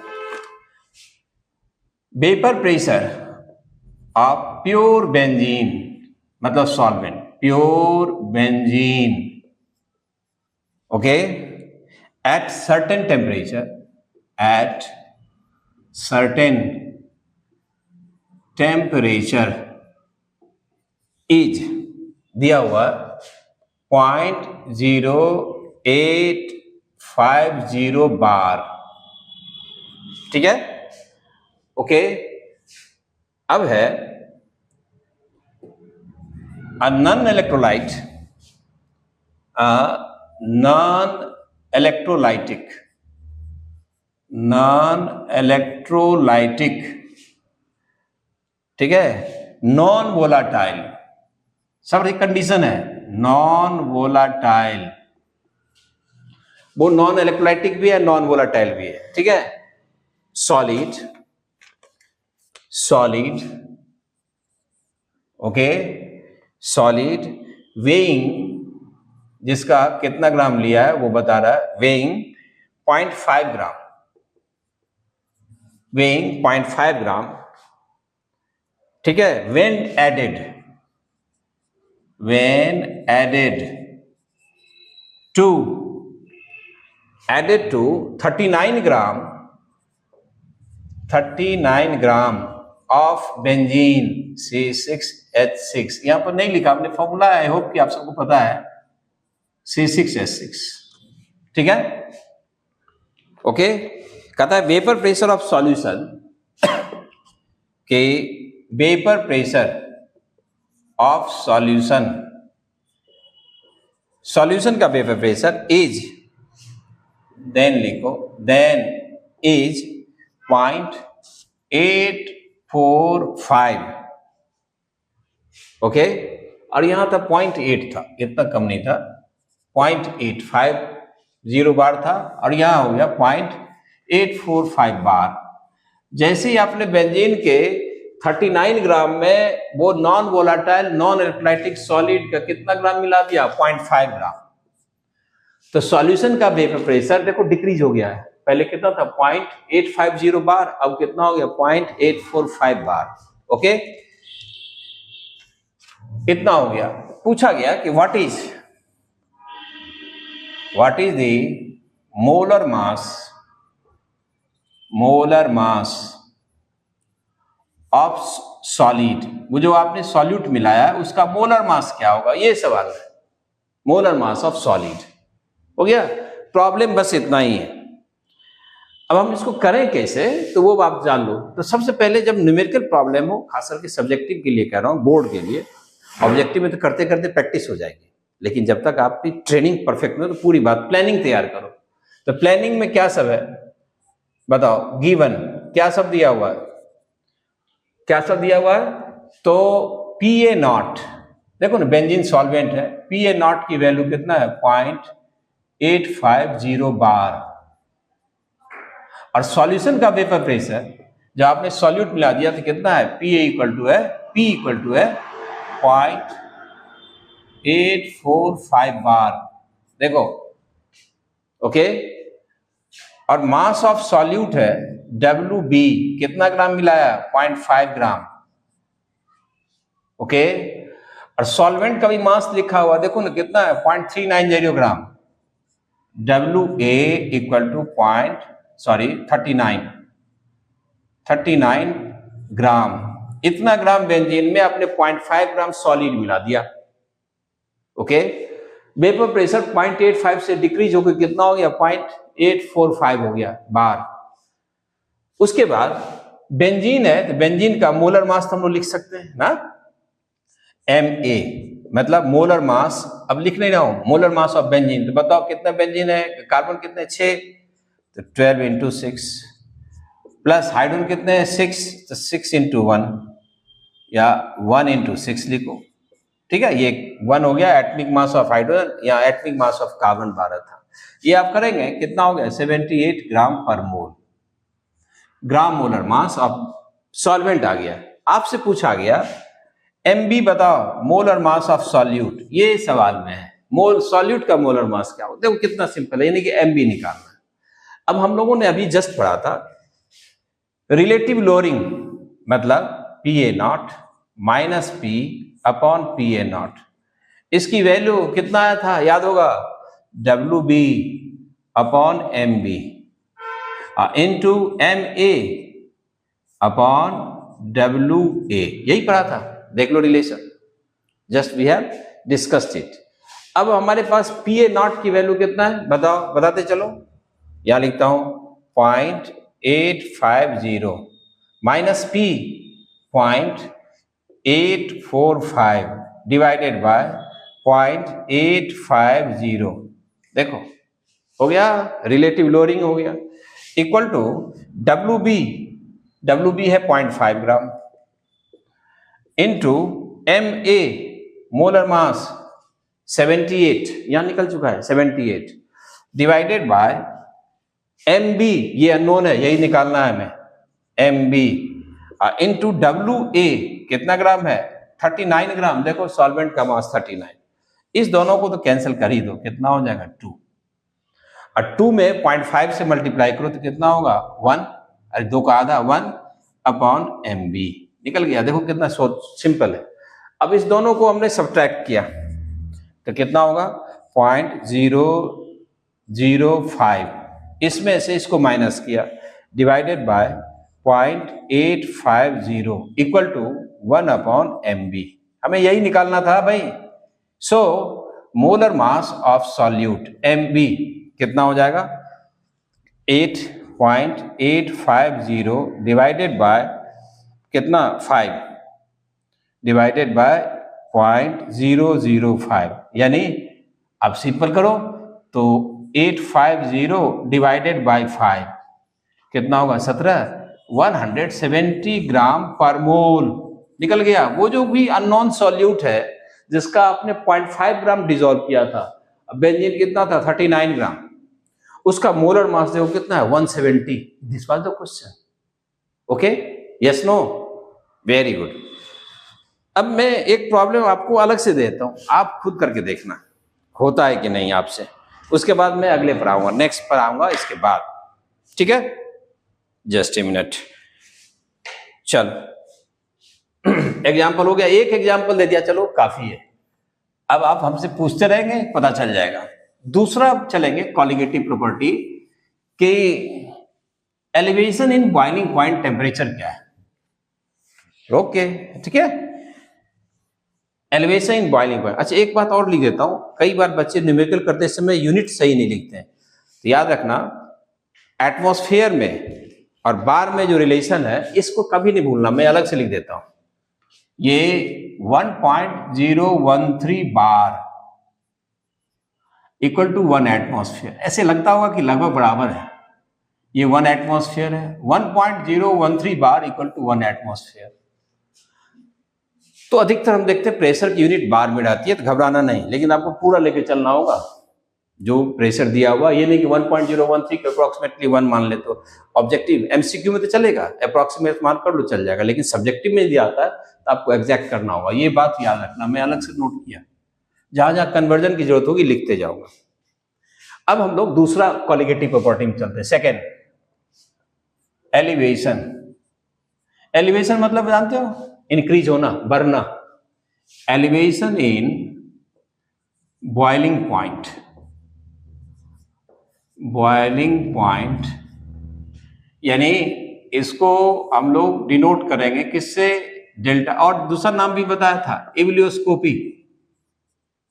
vapour pressure of pure benzene, मतलब solvent, pure benzene, okay, at certain temperature, at certain temperature is दिया हुआ 0.0850 बार, ठीक है, ओके। अब है नॉन इलेक्ट्रोलाइट, नॉन इलेक्ट्रोलाइटिक, ठीक है, नॉन वोलाटाइल, सब एक कंडीशन है, नॉन वोलाटाइल, वो नॉन इलेक्ट्रोलाइटिक भी है, नॉन वोलाटाइल भी है, ठीक है। सॉलिड, ओके, सॉलिड, वेइंग, जिसका कितना ग्राम लिया है वो बता रहा है, वेइंग 0.5 ग्राम, वेइंग 0.5 ग्राम, ठीक है। when added to 39 gram 39 gram of benzene C6H6। यहां पर नहीं लिखा हमने फॉर्मूला, आई होप कि आप सबको पता है, C6H6, ठीक है, ओके। कहता है वेपर प्रेशर ऑफ सॉल्यूशन के वेपर प्रेशर ऑफ सॉल्यूशन का वेपर प्रेशर इज, देन लिखो, देन इज 0.845, ओके। और यहां था 0.8 था, इतना कम नहीं था, 0.850 बार था, और यहां हो गया 0.845 बार। जैसे ही आपने बेंजीन के 39 ग्राम में वो non volatile non electrolytic solid का कितना ग्राम मिला दिया, 0.5 ग्राम, तो सॉल्यूशन का वेपर प्रेशर देखो डिक्रीज हो गया है। पहले कितना था, 0.850 बार, अब कितना हो गया, 0.845 बार, ओके। इतना हो गया। पूछा गया कि what is the molar mass of solid, वो जो आपने सॉल्यूट मिलाया है उसका मोलर मास क्या होगा, ये सवाल है। मोलर मास ऑफ सॉलिड हो गया। प्रॉब्लम बस इतना ही है। अब हम इसको करें कैसे, तो वो आप जान लो। तो सबसे पहले जब न्यूमेरिकल प्रॉब्लम हो, खास करके सब्जेक्टिव के लिए कह रहा हूँ, बोर्ड के लिए, ऑब्जेक्टिव में तो करते करते प्रैक्टिस हो जाएगी, लेकिन जब तक आपकी ट्रेनिंग परफेक्ट नहीं हो तो पूरी बात प्लानिंग तैयार करो। तो प्लानिंग में क्या सब है बताओ, गिवन क्या सब दिया हुआ है, तो Pa0, देखो ना बेंजीन सॉल्वेंट है, Pa0 की वैल्यू कितना है, 0.850 बार। और सॉल्यूशन का वेपर प्रेशर जब आपने सॉल्यूट मिला दिया तो कितना है, P इक्वल टू है 0.845 बार, देखो, ओके। और मास ऑफ सॉल्यूट है WB, कितना ग्राम मिलाया, 0.5 ग्राम, ओके। और सॉल्वेंट का भी मास लिखा हुआ देखो ना कितना है, 0.390 ग्राम। WA इक्वल टू 39 ग्राम। इतना ग्राम बेंजीन में आपने 0.5 ग्राम सॉलिड मिला दिया, ओके। वेपर प्रेशर 0.85 से डिक्रीज होकर कितना हो गया, 0.845 हो गया बार। उसके बाद बेंजीन है, तो बेंजीन का मोलर मास तो हम लोग लिख सकते हैं ना, Ma, मतलब मोलर मास। अब लिख नहीं रहा हूं, मोलर मास ऑफ बेंजीन। तो बताओ कितना बेंजीन है, कार्बन कितने, 6, तो 12 इंटू 6, प्लस हाइड्रोजन कितने हैं, 6, तो 6 इंटू 1 या 1 इंटू 6 लिखो, ठीक है। ये 1 हो गया एटमिक मास ऑफ हाइड्रोजन, या एटमिक मास ऑफ कार्बन 12 था। ये आप करेंगे कितना हो गया, 78 ग्राम पर mole, gram molar mass of solvent आ गया। आपसे पूछा गया MB बताओ, मोलर मास ऑफ सॉल्यूट, ये सवाल में है, सॉल्यूट का मोलर मास क्या होता है। देखो कितना सिंपल है, यानी कि MB निकालना है। अब हम लोगों ने अभी जस्ट पढ़ा था रिलेटिव लोअरिंग, मतलब Pa0 minus P upon Pa0। इसकी वैल्यू कितना आया था, याद होगा, WB upon MB into MA upon WA, यही पढ़ा था, देख लो relation, just we have discussed it. अब हमारे पास Pa0 की वैल्यू कितना है बताओ, बताते चलो। यहां लिखता हूं 0.850 माइनस P 0.845 डिवाइडेड बाय 0.850, देखो हो गया, रिलेटिव लोअरिंग हो गया, इक्वल टू WB है 0.5 gram into MA molar mass 78, यहां निकल चुका है 78, डिवाइडेड बाय MB, ये अननोन है, यही निकालना है हमें, MB इंटू WA कितना ग्राम है, 39 ग्राम। देखो सॉल्वेंट का मास 39, इस दोनों को तो कैंसिल कर ही दो, कितना हो जाएगा 2, और 2 में 0.5 से मल्टीप्लाई करो तो कितना होगा 1, अरे 2 का आधा 1 अपॉन MB, निकल गया। देखो कितना सिंपल है। अब इस दोनों को हमने सब्ट्रैक्ट किया तो कितना होगा 0.005, इसमें से इसको माइनस किया, divided by 0.850 equal to 1/mv। हमें यही निकालना था भाई। So molar mass of solute mv कितना हो जाएगा? 8.850 डिवाइडेड बाय कितना? 5 डिवाइडेड बाय 0.005, यानी अब सिंपल करो तो 850 डिवाइडेड बाय 5 कितना होगा? 17। 170 ग्राम पर मोल निकल गया। वो जो भी अननोन सॉल्यूट है जिसका आपने 0.5 ग्राम डिजोल्व किया था, बेंजीन कितना था? 39 ग्राम, उसका मोलर मास देखो कितना है? 170। This was the question. Okay, yes no? Very good. अब मैं एक प्रॉब्लम आपको अलग से देता हूं, आप खुद करके देखना होता है कि नहीं आपसे। उसके बाद मैं अगले पर आऊंगा, नेक्स्ट पर आऊंगा इसके बाद, ठीक है? Just a minute. चल एग्जाम्पल हो गया, एक एग्जाम्पल दे दिया, चलो काफी है। अब आप हमसे पूछते रहेंगे, पता चल जाएगा। दूसरा चलेंगे कॉलिगेटिव प्रॉपर्टी कि elevation in boiling point temperature क्या है। ओके, ठीक है, एलिवेशन इन बॉइलिंग पॉइंट। अच्छा, एक बात और लिख देता हूं, कई बार बच्चे न्यूमेरिकल करते समय यूनिट सही नहीं लिखते हैं, तो याद रखना एटमॉस्फेयर में और बार में जो रिलेशन है इसको कभी नहीं भूलना। मैं अलग से लिख देता हूं, ये 1.013 बार इक्वल टू 1 एटमॉस्फेयर। ऐसे लगता होगा कि लगभग बराबर है, ये 1 एटमॉस्फेयर है। 1.013 बार इक्वल टू 1 एटमॉस्फेयर। तो अधिकतर हम देखते हैं प्रेशर की यूनिट बार में आती है, तो घबराना नहीं, लेकिन आपको पूरा लेके चलना होगा जो प्रेशर दिया हुआ। ये नहीं कि 1.013 को अप्रोक्सीमेटली 1 मान ले। तो ऑब्जेक्टिव एमसीक्यू में तो चलेगा, अप्रोक्सीमेट मान कर लो चल जाएगा, लेकिन सब्जेक्टिव में दिया आता है तो आपको एग्जैक्ट करना होगा। ये बात याद रखना, मैं अलग से नोट किया, जहां जहां कन्वर्जन की जरूरत होगी लिखते जाऊंगा। अब हम लोग दूसरा कॉलिगेटिव प्रॉपर्टी में चलते हैं, सेकेंड, एलिवेशन। एलिवेशन मतलब जानते हो? इंक्रीज होना, बढ़ना। Elevation in boiling point, boiling point यानी इसको हम लोग डिनोट करेंगे किससे? डेल्टा। और दूसरा नाम भी बताया था, एबुलियोस्कोपी।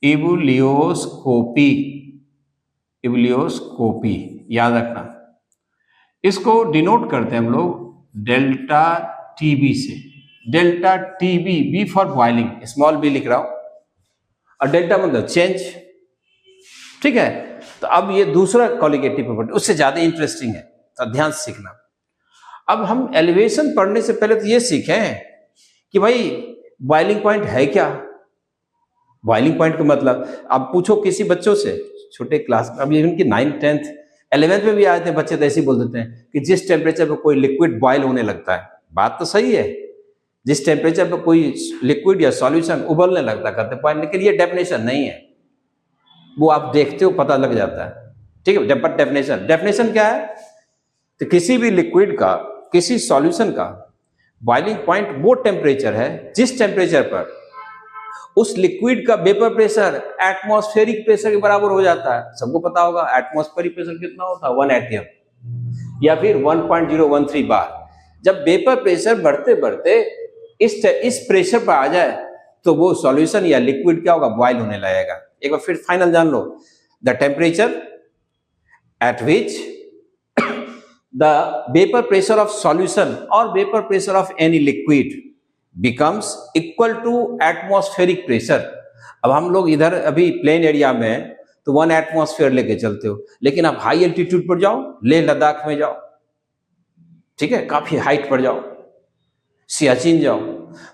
एबुलियोस्कोपी, एबुलियोस्कोपी याद रखना। इसको डिनोट करते हैं हम लोग डेल्टा टीबी से। Delta TB, b for boiling, small b लिख रहा हूं, और डेल्टा मतलब चेंज, ठीक है? तो अब ये दूसरा कॉलिगेटिव प्रॉपर्टी उससे ज्यादा इंटरेस्टिंग है, तो ध्यान से सीखना। अब हम एलिवेशन पढ़ने से पहले तो ये सीखें कि भाई बॉइलिंग पॉइंट है क्या। बॉइलिंग पॉइंट का मतलब आप पूछो किसी बच्चों से छोटे क्लास में, अब इवन की 9th 10th 11th में भी आए थे बच्चे, तो ऐसे ही बोल देते हैं कि जिस टेम्परेचर पर कोई लिक्विड बॉयल होने लगता है। बात तो सही है, जिस टेम्परेचर पर कोई लिक्विड या सॉल्यूशन उबलने लगता करते पॉइंट, लेकिन ये डेफिनेशन नहीं है, वो आप देखते हो पता लग जाता है, ठीक है? बट डेफिनेशन क्या है? तो किसी भी लिक्विड का, किसी सॉल्यूशन का बॉइलिंग पॉइंट वो टेम्परेचर है जिस टेम्परेचर पर उस लिक्विड का वेपर प्रेशर एटमॉस्फेरिक प्रेशर के बराबर हो जाता है। सबको पता होगा एटमॉस्फेरिक प्रेशर कितना होता है? 1 atm या फिर 1.013 बार। जब वेपर प्रेशर बढ़ते बढ़ते इस प्रेशर पर आ जाए तो वो सॉल्यूशन या लिक्विड क्या होगा? बॉयल होने लगेगा। एक बार फिर फाइनल जान लो, the temperature at which the vapor pressure of solution or vapor pressure of any liquid becomes equal to atmospheric pressure। अब हम लोग इधर अभी प्लेन एरिया में तो 1 एटमॉस्फेयर लेके चलते हो, लेकिन आप हाई एल्टीट्यूड पर जाओ, लेह लद्दाख में जाओ, ठीक है, काफी हाइट पर जाओ, सियाचिन जाओ,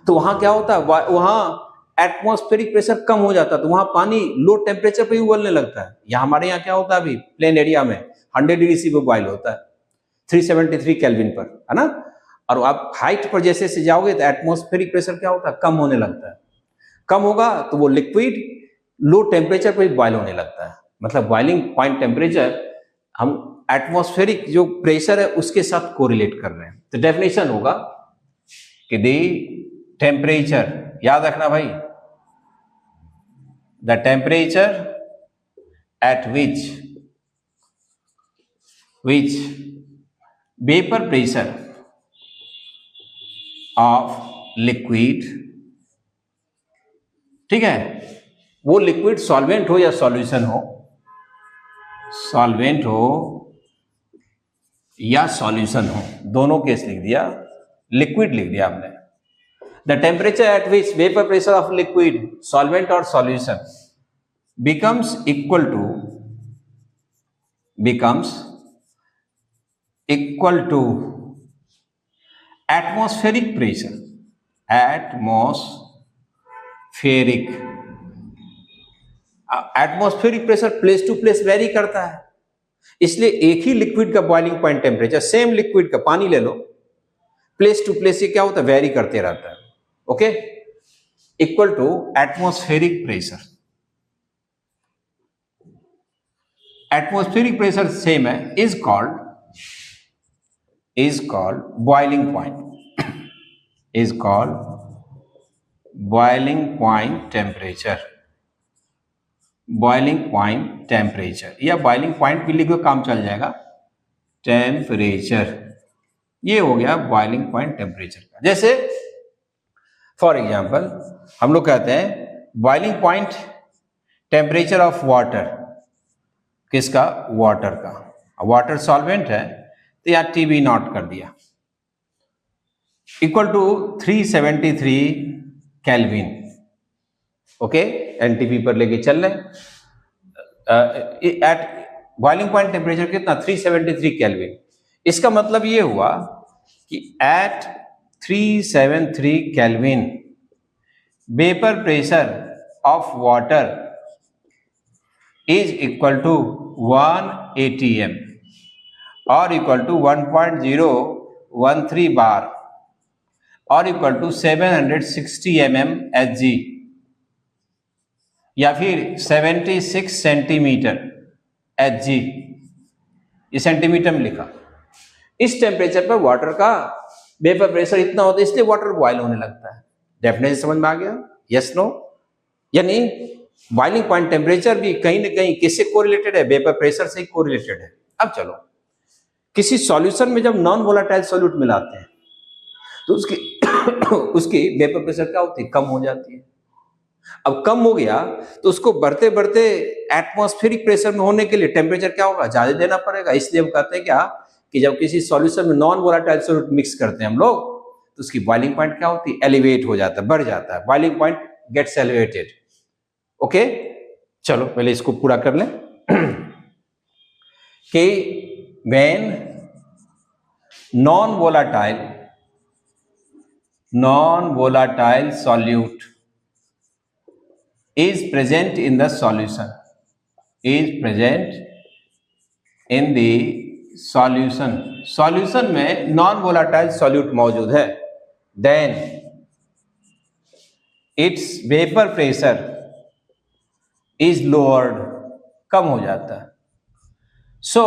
तो वहां क्या होता है? वहां एटमॉस्फेरिक प्रेशर कम हो जाता है, तो वहां पानी लो टेम्परेचर पे ही उबलने लगता है। यहाँ हमारे यहाँ क्या होता है? अभी प्लेन एरिया में 100 डिग्री सी पे बॉयल होता है, 373 केल्विन पर, है ना? और आप हाइट पर जैसे से जाओगे तो एटमॉस्फेरिक प्रेशर क्या होता है? कम होने लगता है। कम होगा तो वो लिक्विड लो टेम्परेचर पर बॉयल होने लगता है। मतलब बॉइलिंग पॉइंट टेम्परेचर हम एटमॉस्फेरिक जो प्रेशर है उसके साथ कोरिलेट कर रहे हैं। तो डेफिनेशन होगा कि द टेम्परेचर, याद रखना भाई, the temperature at which vapour pressure of liquid, ठीक है, वो लिक्विड सॉल्वेंट हो या सॉल्यूशन हो, सॉल्वेंट हो या सॉल्यूशन हो, दोनों केस लिख दिया, लिक्विड लिख दिया हमने। The temperature at which vapour pressure of liquid, solvent और solution becomes equal to atmospheric pressure, atmospheric pressure place to place vary करता है, इसलिए एक ही लिक्विड का boiling point temperature, same liquid का, पानी ले लो, प्लेस टू प्लेस ये क्या होता है, वेरी करते रहता है। Okay, equal to atmospheric pressure, atmospheric pressure same है, is called boiling point, is called boiling point temperature, boiling point temperature, या बॉइलिंग पॉइंट भी लिखो, काम चल जाएगा, टेम्परेचर, ये हो गया बॉइलिंग पॉइंट टेम्परेचर का। जैसे फॉर एग्जांपल हम लोग कहते हैं boiling point temperature of water, किसका, वाटर का, वाटर सॉल्वेंट है तो यहाँ टीबी नॉट कर दिया, equal to 373 kelvin. Okay, NTP पर लेके चल रहे, एट बॉइलिंग पॉइंट टेम्परेचर कितना, 373 केल्विन। इसका मतलब ये हुआ कि at 373 kelvin vapour pressure of water is equal to 1 atm or equal to 1.013 bar or equal to 760 mm Hg या फिर 76 सेंटीमीटर Hg, ये सेंटीमीटर में लिखा। इस टेम्परेचर पर वाटर का वेपर प्रेशर इतना होता है, इसलिए वाटर बॉयल होने लगता है। डेफिनेशन समझ में आ गया, यस नो? यानी बॉइलिंग पॉइंट टेम्परेचर भी कहीं ना कहीं किससे कोरिलेटेड है, वेपर प्रेशर से ही कोरिलेटेड है। अब चलो, किसी सॉल्यूशन में जब नॉन वोलाटाइल सॉल्यूट मिलाते हैं तो उसकी वेपर प्रेशर क्या होती है, कम हो जाती है। अब कम हो गया तो उसको बढ़ते बढ़ते एटमॉस्फेरिक प्रेशर में होने के लिए टेम्परेचर क्या होगा, ज्यादा देना पड़ेगा। इसलिए हम कहते हैं क्या कि जब किसी सॉल्यूशन में नॉन वोलाटाइल सॉल्यूट मिक्स करते हैं हम लोग तो उसकी बॉइलिंग पॉइंट क्या होती है, एलिवेट हो जाता है, बढ़ जाता है, boiling point gets elevated. Okay, चलो पहले इसको पूरा कर लें कि when non volatile solute is present in the solution, solution में नॉन वोलाटाइल सॉल्यूट मौजूद है, then its vapour pressure is lowered, कम हो जाता है। So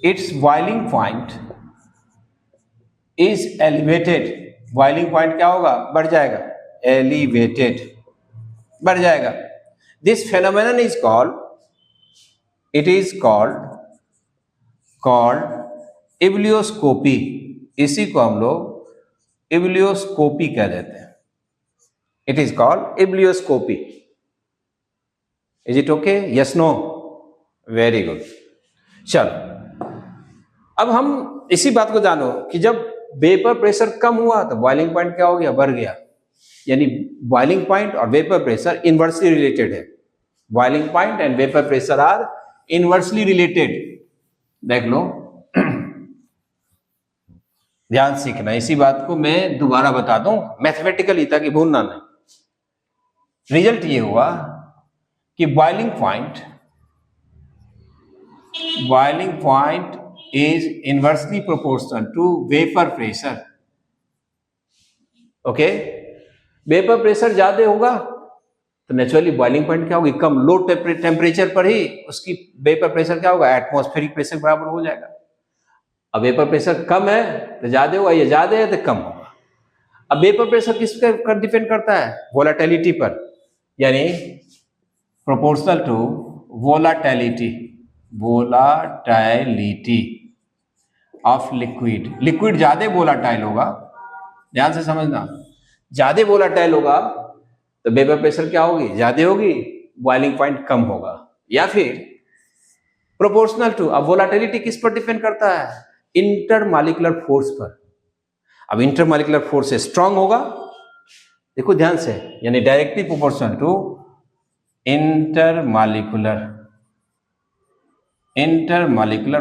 its boiling point is elevated, boiling point क्या होगा, बढ़ जाएगा, एलिवेटेड, बढ़ जाएगा। This phenomenon is called ebullioscopy, इसी को हम लोग इब्लियोस्कोपी कह देते हैं। It is called ebullioscopy. Is it okay, yes no? Very good. चलो अब हम इसी बात को जानो कि जब वेपर प्रेशर कम हुआ तो बॉइलिंग पॉइंट क्या हो गया, बढ़ गया। यानी बॉइलिंग पॉइंट और वेपर प्रेशर इनवर्सली रिलेटेड है। Boiling point and vapour pressure are inversely related. देख लो, ध्यान सीखना, इसी बात को मैं दोबारा बता दूं मैथमेटिकली ताकि भूलना नहीं। रिजल्ट ये हुआ कि boiling point is inversely proportional to vapour pressure. Okay, vapour pressure ज्यादा होगा तो नेचुरली बॉइलिंग पॉइंट क्या होगी, कम। लो टेम्परेचर पर ही उसकी वेपर प्रेशर क्या होगा, एटमॉस्फेरिक प्रेशर बराबर हो जाएगा। अब वेपर प्रेशर कम है तो ज्यादा होगा, ये ज्यादा है तो कम होगा। अब वेपर प्रेशर किस पर डिपेंड करता है, वोलाटिलिटी पर, यानी proportional to volatility of liquid, liquid ज्यादा वोलाटाइल होगा, ध्यान से समझना, ज्यादा वोलाटाइल होगा तो वेपर प्रेशर क्या होगी, ज्यादा होगी, बॉइलिंग पॉइंट कम होगा। या फिर प्रोपोर्शनल टू, अब वोलाटिलिटी किस पर डिपेंड करता है, इंटरमॉलिक्यूलर फोर्स पर। अब इंटरमॉलिक्यूलर फोर्स स्ट्रांग होगा, देखो ध्यान से, यानी directly proportional to intermolecular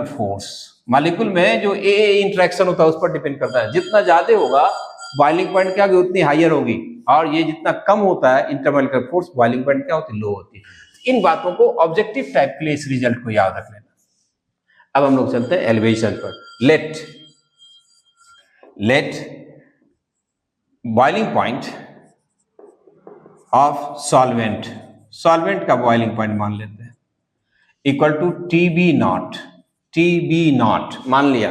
force, molecule में जो ए इंटरेक्शन होता है उस पर डिपेंड करता है। जितना ज्यादा होगा बॉइलिंग पॉइंट क्या होगी, उतनी हाइयर होगी, और ये जितना कम होता है इंटरमॉलिक्यूलर फोर्स, बॉइलिंग पॉइंट क्या होती है, लो होती है। इन बातों को ऑब्जेक्टिव टाइप के लिए इस रिजल्ट को याद रख लेना। अब हम लोग चलते हैं एलिवेशन पर। Let boiling point of solvent का बॉइलिंग पॉइंट मान लेते हैं इक्वल टू टीबी नॉट मान लिया।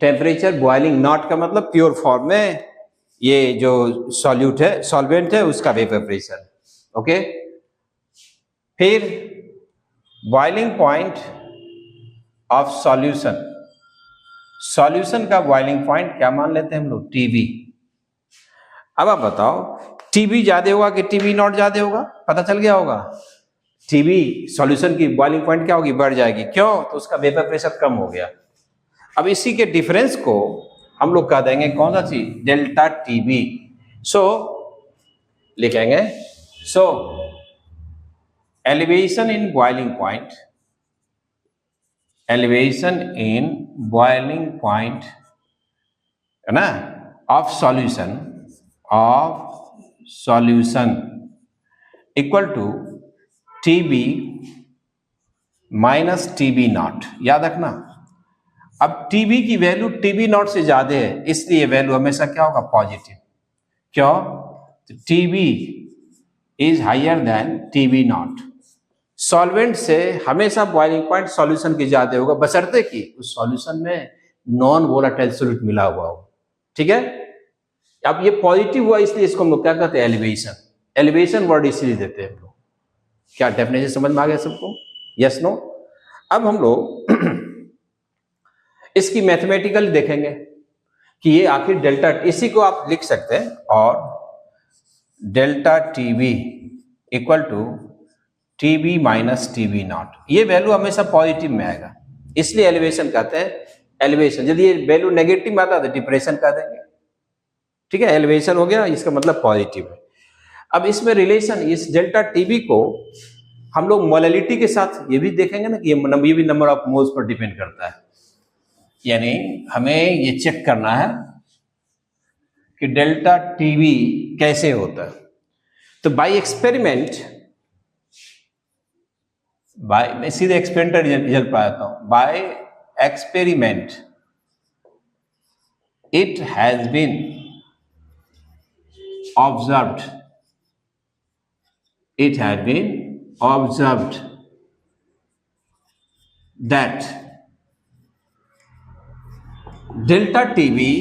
टेम्परेचर बॉइलिंग नॉट का मतलब प्योर फॉर्म में ये जो सॉल्वेंट है उसका वेपर प्रेशर, ओके। फिर बॉइलिंग पॉइंट ऑफ सॉल्यूशन का बॉइलिंग पॉइंट क्या मान लेते हैं हम लोग, टीबी। अब आप बताओ टीबी ज्यादा होगा कि टीबी नॉट ज्यादा होगा, पता चल गया होगा। टीबी सॉल्यूशन की बॉइलिंग पॉइंट क्या होगी, बढ़ जाएगी, क्यों, तो उसका वेपर प्रेशर कम हो गया। अब इसी के डिफरेंस को हम लोग कह देंगे कौन सा चीज, डेल्टा टीबी। सो लिखेंगे, सो elevation in boiling point है ना, of solution equal to TB minus TB naught. याद रखना, अब टीबी की वैल्यू टीबी नॉट से ज्यादा है, इसलिए वैल्यू हमेशा क्या होगा, पॉजिटिव। क्यों, तो TB is higher than TB naught. Solvent से हमेशा बॉइलिंग पॉइंट सॉल्यूशन की ज्यादा होगा, बशर्ते कि उस सॉल्यूशन में नॉन वोलाटाइल सॉल्यूट मिला हुआ हो, ठीक है। अब ये पॉजिटिव हुआ, इसलिए इसको हम लोग क्या कहते हैं, एलिवेशन वर्ड इसलिए देते हैं हम लोग। क्या डेफिनेशन समझ में आ गया सबको, यस नो। अब हम लोग इसकी मैथमेटिकल देखेंगे कि ये आखिर डेल्टा, इसी को आप लिख सकते हैं, और delta TB equal to TB minus TB naught. ये वैल्यू हमेशा पॉजिटिव में आएगा, इसलिए एलिवेशन कहते हैं। एलिवेशन यदि ये वैल्यू नेगेटिव में आता है तो डिप्रेशन कह देंगे, ठीक है। एलिवेशन हो गया, इसका मतलब पॉजिटिव है। अब इसमें रिलेशन, इस डेल्टा टीबी को हम लोग मोलैलिटी के साथ ये भी देखेंगे ना कि ये भी नंबर ऑफ मोल्स पर डिपेंड करता है। यानी हमें ये चेक करना है कि डेल्टा टीबी कैसे होता है। तो बाय एक्सपेरिमेंट, मैं सीधे एक्सपेरिमेंट रिजल्ट पाता हूं। By experiment it has been observed that delta TB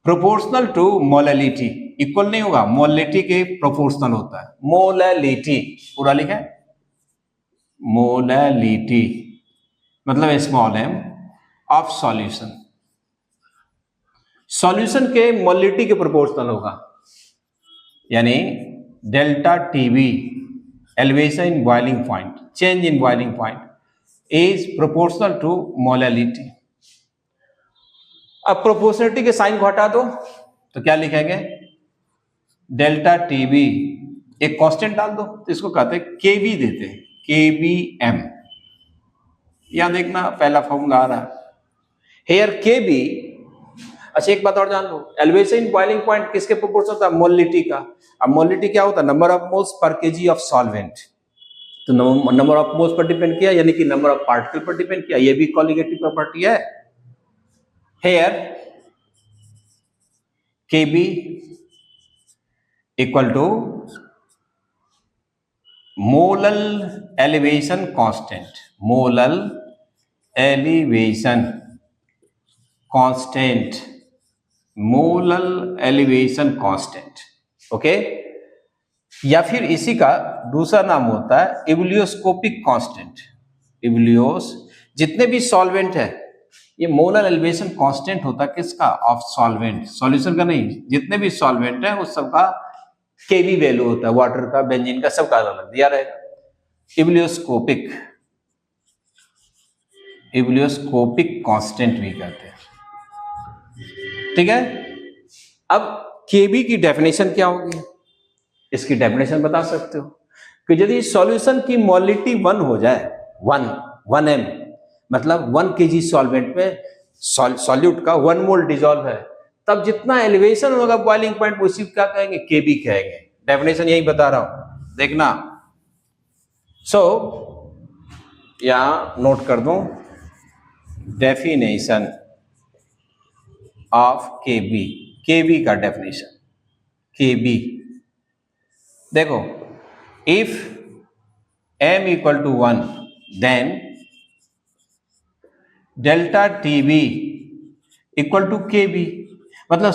proportional to molality, इक्वल नहीं होगा, मोलैलिटी के प्रोपोर्शनल होता है। मोलैलिटी पूरा लिखा है, मोलैलिटी मतलब स्मॉल एम ऑफ सॉल्यूशन के मोलैलिटी के प्रोपोर्शनल होगा। यानी delta TB elevation in boiling point, change in boiling point is proportional to molality. अब प्रोपोर्शनलिटी के साइन को हटा दो तो क्या लिखेंगे, डेल्टा टीबी, एक कांस्टेंट डाल दो तो इसको कहते हैं केबी, देते हैं केबीएम। यहां देखना पहला फॉर्मूला आ रहा है हेयर केबी। अच्छा एक बात और जान लो, एलिवेशन इन बॉइलिंग पॉइंट किसके प्रोपोर्शनल होता है, मोलैलिटी का। अब मोलैलिटी क्या होता है, नंबर ऑफ मोल्स पर केजी ऑफ सॉल्वेंट। तो नंबर ऑफ मोल्स पर डिपेंड किया, यानी कि नंबर ऑफ पार्टिकल पर डिपेंड किया। ये भी कॉलिगेटिव प्रॉपर्टी है। Here KB equal to molal elevation constant, molal elevation constant, molal elevation constant, okay. या फिर इसी का दूसरा नाम होता है इवलियोस्कोपिक कांस्टेंट। जितने भी सॉल्वेंट है, ये मोलर एलिवेशन कांस्टेंट होता है किसका? ऑफ सॉल्वेंट, सॉल्यूशन का नहीं। जितने भी सॉल्वेंट है उस सबका केवी वैल्यू होता है, वाटर का, बेंजीन का, सबका अलग दिया रहेगा। इब्लियोस्कोपिक कांस्टेंट भी कहते हैं, ठीक है। अब केबी की डेफिनेशन क्या होगी? इसकी डेफिनेशन बता सकते हो कि यदि सॉल्यूशन की मोलिटी 1 हो जाए, 1 एम, मतलब 1 kg सॉल्वेंट में सॉल्यूट का 1 मोल डिजॉल्व है, तब जितना एलिवेशन होगा बॉइलिंग पॉइंट को उसी क्या कहेंगे? केबी कहेंगे। डेफिनेशन यही बता रहा हूं, देखना। यहां नोट कर दो, डेफिनेशन ऑफ केबी, केबी का डेफिनेशन, केबी देखो, if m equal to 1 then delta TB equal to KB. मतलब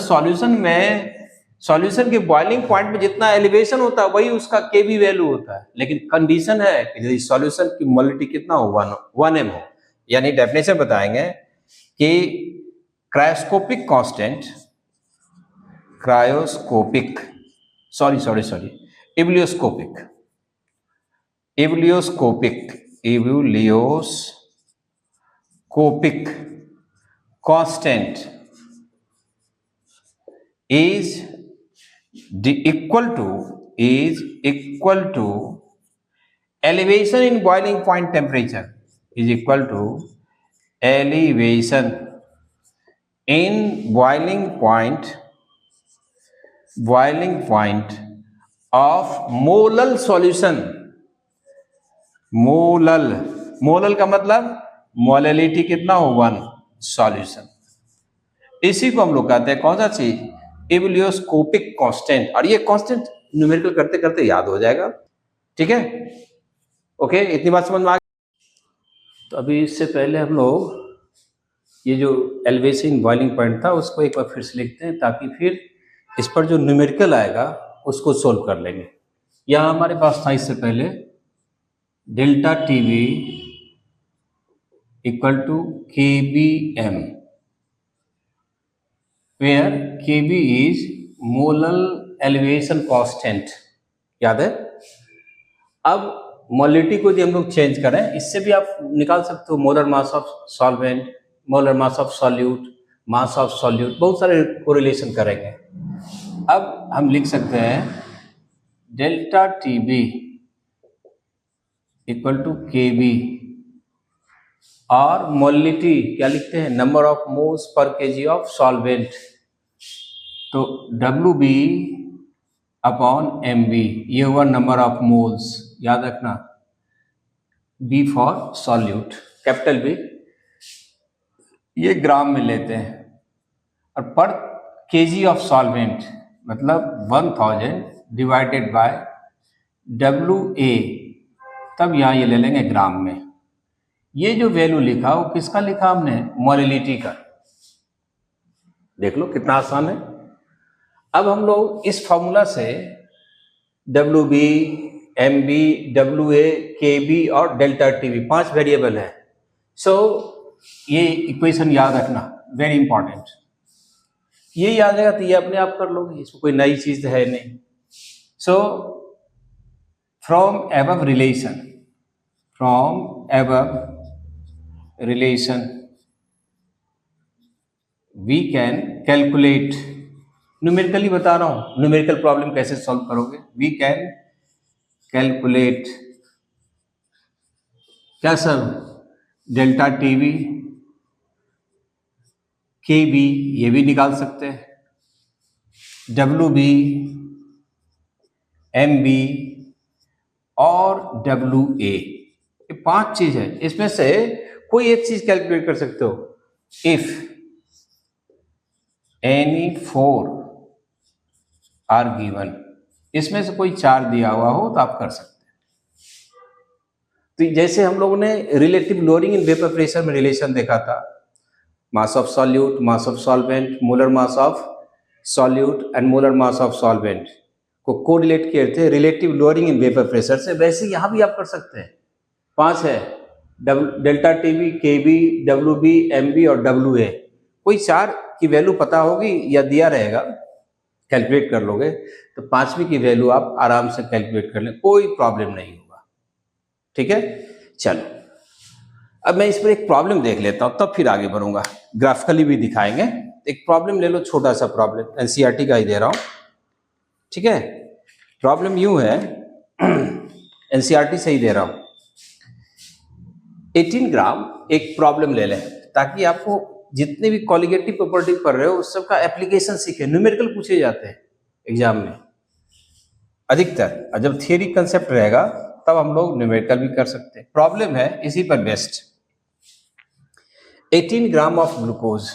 सॉल्यूशन के बॉइलिंग पॉइंट में जितना एलिवेशन होता है वही उसका केबी वैल्यू होता है, लेकिन कंडीशन है कि यदि सॉल्यूशन की मोलिटी कितना हो? 1 m हो। यानी डेफिनेशन बताएंगे कि इब्लियोस्कोपिक constant is equal to elevation in boiling point temperature is equal to elevation in boiling point of molal solution। Molal का मतलब मोलैलिटी कितना हो? 1 सॉल्यूशन। इसी को हम लोग कहते हैं कौन सा चीज? इब्लियोस्कोपिक कांस्टेंट। और ये कांस्टेंट न्यूमेरिकल करते करते याद हो जाएगा, ठीक है। ओके, इतनी बात समझ में आ गई। तो अभी इससे पहले हम लोग ये जो एलिवेशन बॉइलिंग पॉइंट था उसको एक बार फिर से लिखते हैं, ताकि फिर इस पर जो न्यूमेरिकल आएगा उसको सोल्व कर लेंगे। यहाँ हमारे पास था इससे पहले delta TV equal to KBM, where Kb is molal elevation constant, याद है। अब मोलिटी को यदि हम लोग चेंज करें, इससे भी आप निकाल सकते हो molar mass of solvent, molar mass of solute, mass of solute, बहुत सारे कोरिलेशन करेंगे। अब हम लिख सकते हैं डेल्टा टीबी इक्वल टू केबी, और मोलिटी क्या लिखते हैं? नंबर ऑफ मोल्स पर केजी ऑफ सॉल्वेंट। तो WB अपॉन MB, ये हुआ नंबर ऑफ मोल्स, याद रखना। B for solute, capital B, ये ग्राम में लेते हैं। और पर केजी ऑफ सॉल्वेंट मतलब 1000 डिवाइडेड बाय WA, तब यहाँ ये ले लेंगे ग्राम में। ये जो वैल्यू लिखा वो किसका लिखा हमने? मोलैलिटी का। देख लो कितना आसान है। अब हम लोग इस फॉर्मूला से WB, MB, WA, KB और डेल्टा टीवी 5 वेरिएबल है। सो ये इक्वेशन याद रखना, वेरी इंपॉर्टेंट। ये याद रहेगा तो ये अपने आप कर लोगे, इसमें कोई नई चीज है नहीं। So from above relation we can calculate, numerically बता रहा हूं, न्यूमेरिकल प्रॉब्लम कैसे सॉल्व करोगे। वी कैन कैलकुलेट क्या सर? डेल्टा टीवी, केबी, ये भी निकाल सकते हैं, WB, MB और WA, ये 5 चीज है। इसमें से कोई एक चीज कैलकुलेट कर सकते हो। इफ एनी 4 आर गिवन, इसमें से कोई 4 दिया हुआ हो तो आप कर सकते हैं। तो जैसे हम लोगों ने relative lowering in vapour pressure में रिलेशन देखा था, मास of solute, mass of solvent, molar mass of solute and molar mass of solvent को कोरिलेट किए थे relative lowering in vapour pressure से, वैसे यहां भी आप कर सकते हैं। 5 है, डेल्टा टीबी, केबी, डब्ल्यूबी, एमबी और डब्ल्यूए, कोई 4 की वैल्यू पता होगी या दिया रहेगा, कैलकुलेट कर लोगे, तो 5वीं की वैल्यू आप आराम से कैलकुलेट कर लें, कोई प्रॉब्लम नहीं होगा। ठीक है, चलो अब मैं इस पर एक प्रॉब्लम देख लेता हूं, तब फिर आगे बढ़ूंगा, ग्राफिकली भी दिखाएंगे। एक प्रॉब्लम ले लो, छोटा सा प्रॉब्लम, एनसीईआरटी का ही दे रहा हूं। ठीक है, प्रॉब्लम यूं है, एनसीईआरटी से ही दे रहा हूं। 18 ग्राम एक प्रॉब्लम ले लें, ताकि आपको जितने भी कॉलिगेटिव प्रॉपर्टी पढ़ रहे हो उस सबका एप्लीकेशन सीखे। न्यूमेरिकल पूछे जाते हैं एग्जाम में अधिकतर, और जब थियरी कंसेप्ट रहेगा तब हम लोग न्यूमेरिकल भी कर सकते हैं। प्रॉब्लम है इसी पर based. 18 gram of glucose,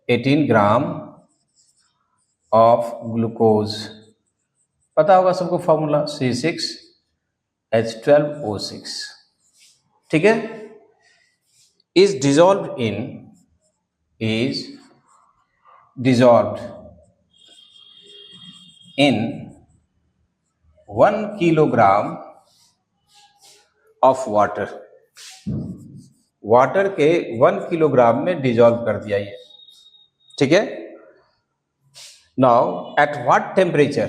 18 gram of glucose, पता होगा सबको फॉर्मूला, C6H12O6। ठीक है, is dissolved in 1 kilogram of water, water के 1 किलोग्राम में डिजॉल्व कर दिया ये। ठीक है, now at what temperature,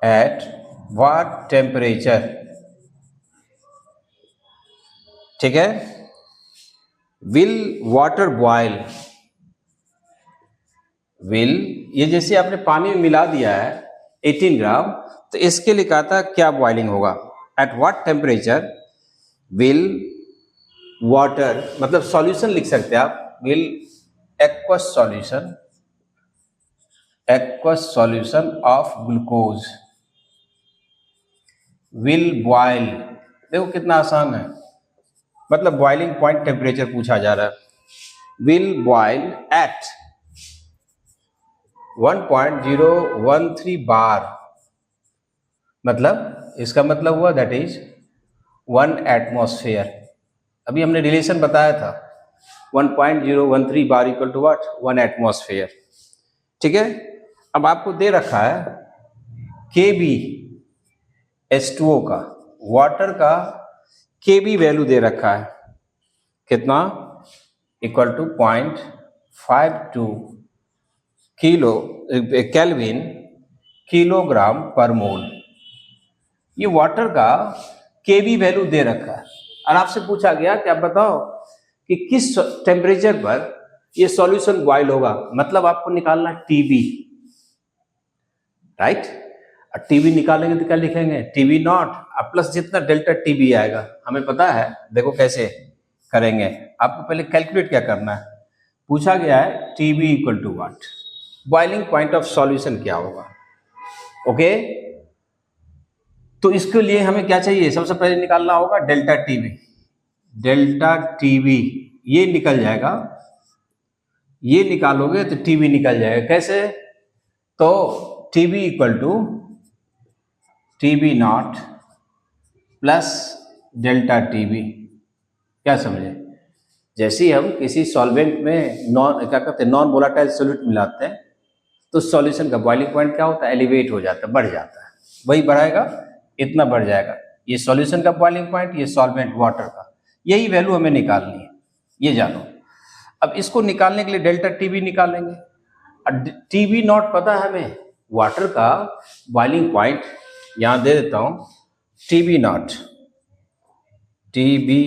eight what temperature, ठीक है, विल वाटर बॉयल, विल, ये जैसे आपने पानी में मिला दिया है 18 ग्राम, तो इसके लिए कहा था क्या बॉइलिंग होगा। At what temperature will water, मतलब सॉल्यूशन लिख सकते हैं आप, will aqueous solution, aqueous solution of glucose will boil. देखो कितना आसान है, मतलब बॉइलिंग पॉइंट टेम्परेचर पूछा जा रहा है। विल बॉयल एट 1.013 बार, मतलब इसका मतलब हुआ दैट इज 1 एटमॉस्फेयर। अभी हमने रिलेशन बताया था, 1.013 बार इक्वल टू व्हाट, 1 एटमॉस्फेयर। ठीक है, अब आपको दे रखा है केबी H2O का, वाटर का केबी वैल्यू दे रखा है, कितना, equal to 0.52 kilo kelvin kilogram पर मोल। ये वाटर का केबी वैल्यू दे रखा है, और आपसे पूछा गया कि आप बताओ कि किस टेम्परेचर पर ये सॉल्यूशन बॉयल होगा, मतलब आपको निकालना टीबी, राइट। और टीबी निकालेंगे तो क्या लिखेंगे, टीबी नॉट प्लस जितना डेल्टा टीबी आएगा, हमें पता है। देखो कैसे करेंगे, आपको पहले कैलकुलेट क्या करना है, पूछा गया है TB equal to what, boiling point of solution क्या होगा। ओके, तो इसके लिए हमें क्या चाहिए, सबसे पहले निकालना होगा डेल्टा टीबी, डेल्टा टीबी ये निकल जाएगा, ये निकालोगे तो टीबी निकल जाएगा। कैसे, तो TB equal to TB naught plus delta TB. क्या समझे, जैसे ही हम किसी सॉल्वेंट में क्या कहते हैं, नॉन वोलाटाइल सॉल्यूट मिलाते हैं, तो सॉल्यूशन का बॉइलिंग पॉइंट क्या होता है, एलिवेट हो जाता है, बढ़ जाता है, वही बढ़ाएगा, इतना बढ़ जाएगा। ये सॉल्यूशन का बॉइलिंग पॉइंट, ये सॉल्वेंट वाटर का, यही वैल्यू हमें निकालनी है, ये जानो। अब इसको निकालने के लिए डेल्टा टीबी निकालेंगे, और टीबी नॉट पता है हमें, वाटर का बॉइलिंग पॉइंट यहां दे देता हूं, TB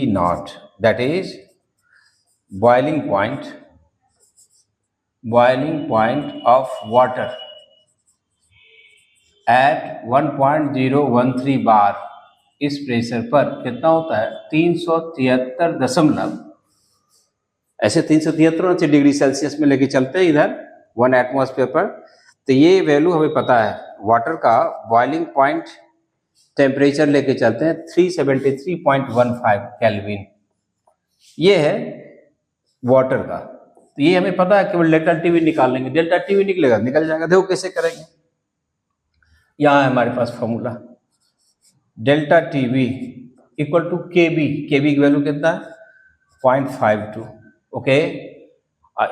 naught that is boiling point of water at 1.013 बार। इस प्रेशर पर कितना होता है, 373 ऐसे 373 डिग्री सेल्सियस में लेके चलते हैं इधर 1 एटमॉस्फेयर पर। तो ये वैल्यू हमें पता है, वाटर का बॉइलिंग पॉइंट टेम्परेचर लेके चलते हैं 373.15 केल्विन, ये है वाटर का। तो ये हमें पता है, केवल डेल्टा टीवी निकालेंगे, डेल्टा टीवी निकलेगा, निकल जाएगा। देखो कैसे करेंगे, यहाँ है हमारे पास formula, delta TV equal to KB, KB की वैल्यू कितना है 0.52, ओके,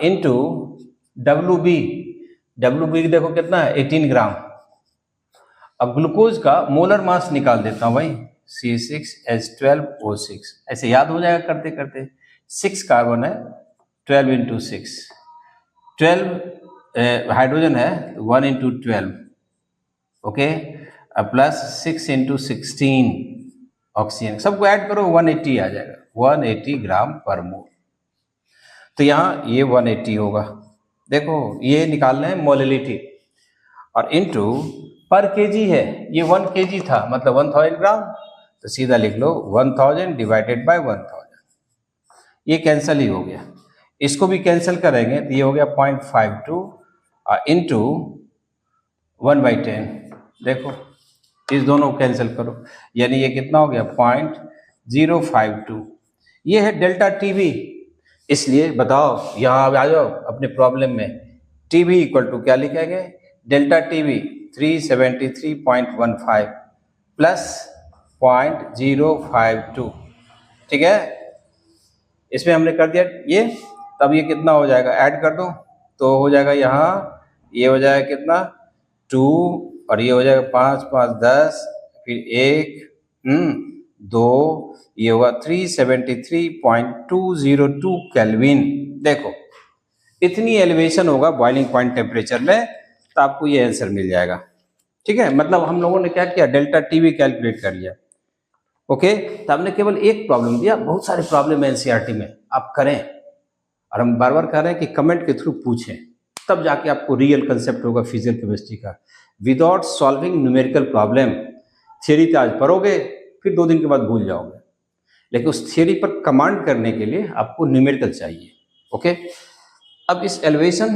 इनटू डब्ल्यूबी, डब्ल्यूबी देखो कितना है 18 ग्राम। अब ग्लूकोज का मोलर मास निकाल देता हूं भाई, C6H12O6, ऐसे याद हो जाएगा करते करते। 6 कार्बन है, 12 इंटू 6, 12 हाइड्रोजन है, 1 into 12, okay, plus 6 into 16 oxygen, सबको ऐड करो 180 आ जाएगा, 180 ग्राम पर मोल। तो यहाँ ये 180 होगा, देखो ये निकालना है मोलिलिटी, और इनटू पर केजी है, ये 1 केजी था मतलब 1000 ग्राम, तो सीधा लिख लो 1000 डिवाइडेड बाय 1000, ये कैंसिल ही हो गया। इसको भी कैंसिल करेंगे तो ये हो गया 0.52 इंटू 1/10, देखो इस दोनों को कैंसिल करो, यानी ये कितना हो गया 0.052, ये है डेल्टा टीवी। इसलिए बताओ, यहाँ आ जाओ अपने प्रॉब्लम में, टीवी इक्वल टू क्या लिखेंगे, डेल्टा टीवी 373.15 प्लस 0.052, ठीक है, इसमें हमने कर दिया ये, तब ये कितना हो जाएगा, ऐड कर दो तो हो जाएगा, यहाँ ये हो जाएगा कितना 2, और ये हो जाएगा 5 5 10, फिर 1 2, ये होगा 373.202 केल्विन। देखो इतनी एलिवेशन होगा बॉइलिंग पॉइंट टेम्परेचर में, तो आपको ये आंसर मिल जाएगा, ठीक है। मतलब हम लोगों ने क्या किया, डेल्टा टीवी कैलकुलेट कर लिया, ओके। तो हमने केवल एक प्रॉब्लम दिया, बहुत सारे प्रॉब्लम है एनसीईआरटी में, आप करें, और हम बार बार कह रहे हैं कि कमेंट के थ्रू पूछें, तब जाके आपको रियल कंसेप्ट होगा फिजिकल केमिस्ट्री का। Without solving numerical problem, theory तो आज पढ़ोगे, फिर 2 दिन के बाद भूल जाओगे, लेकिन उस थियरी पर कमांड करने के लिए आपको न्यूमेरिकल चाहिए, ओके। अब इस elevation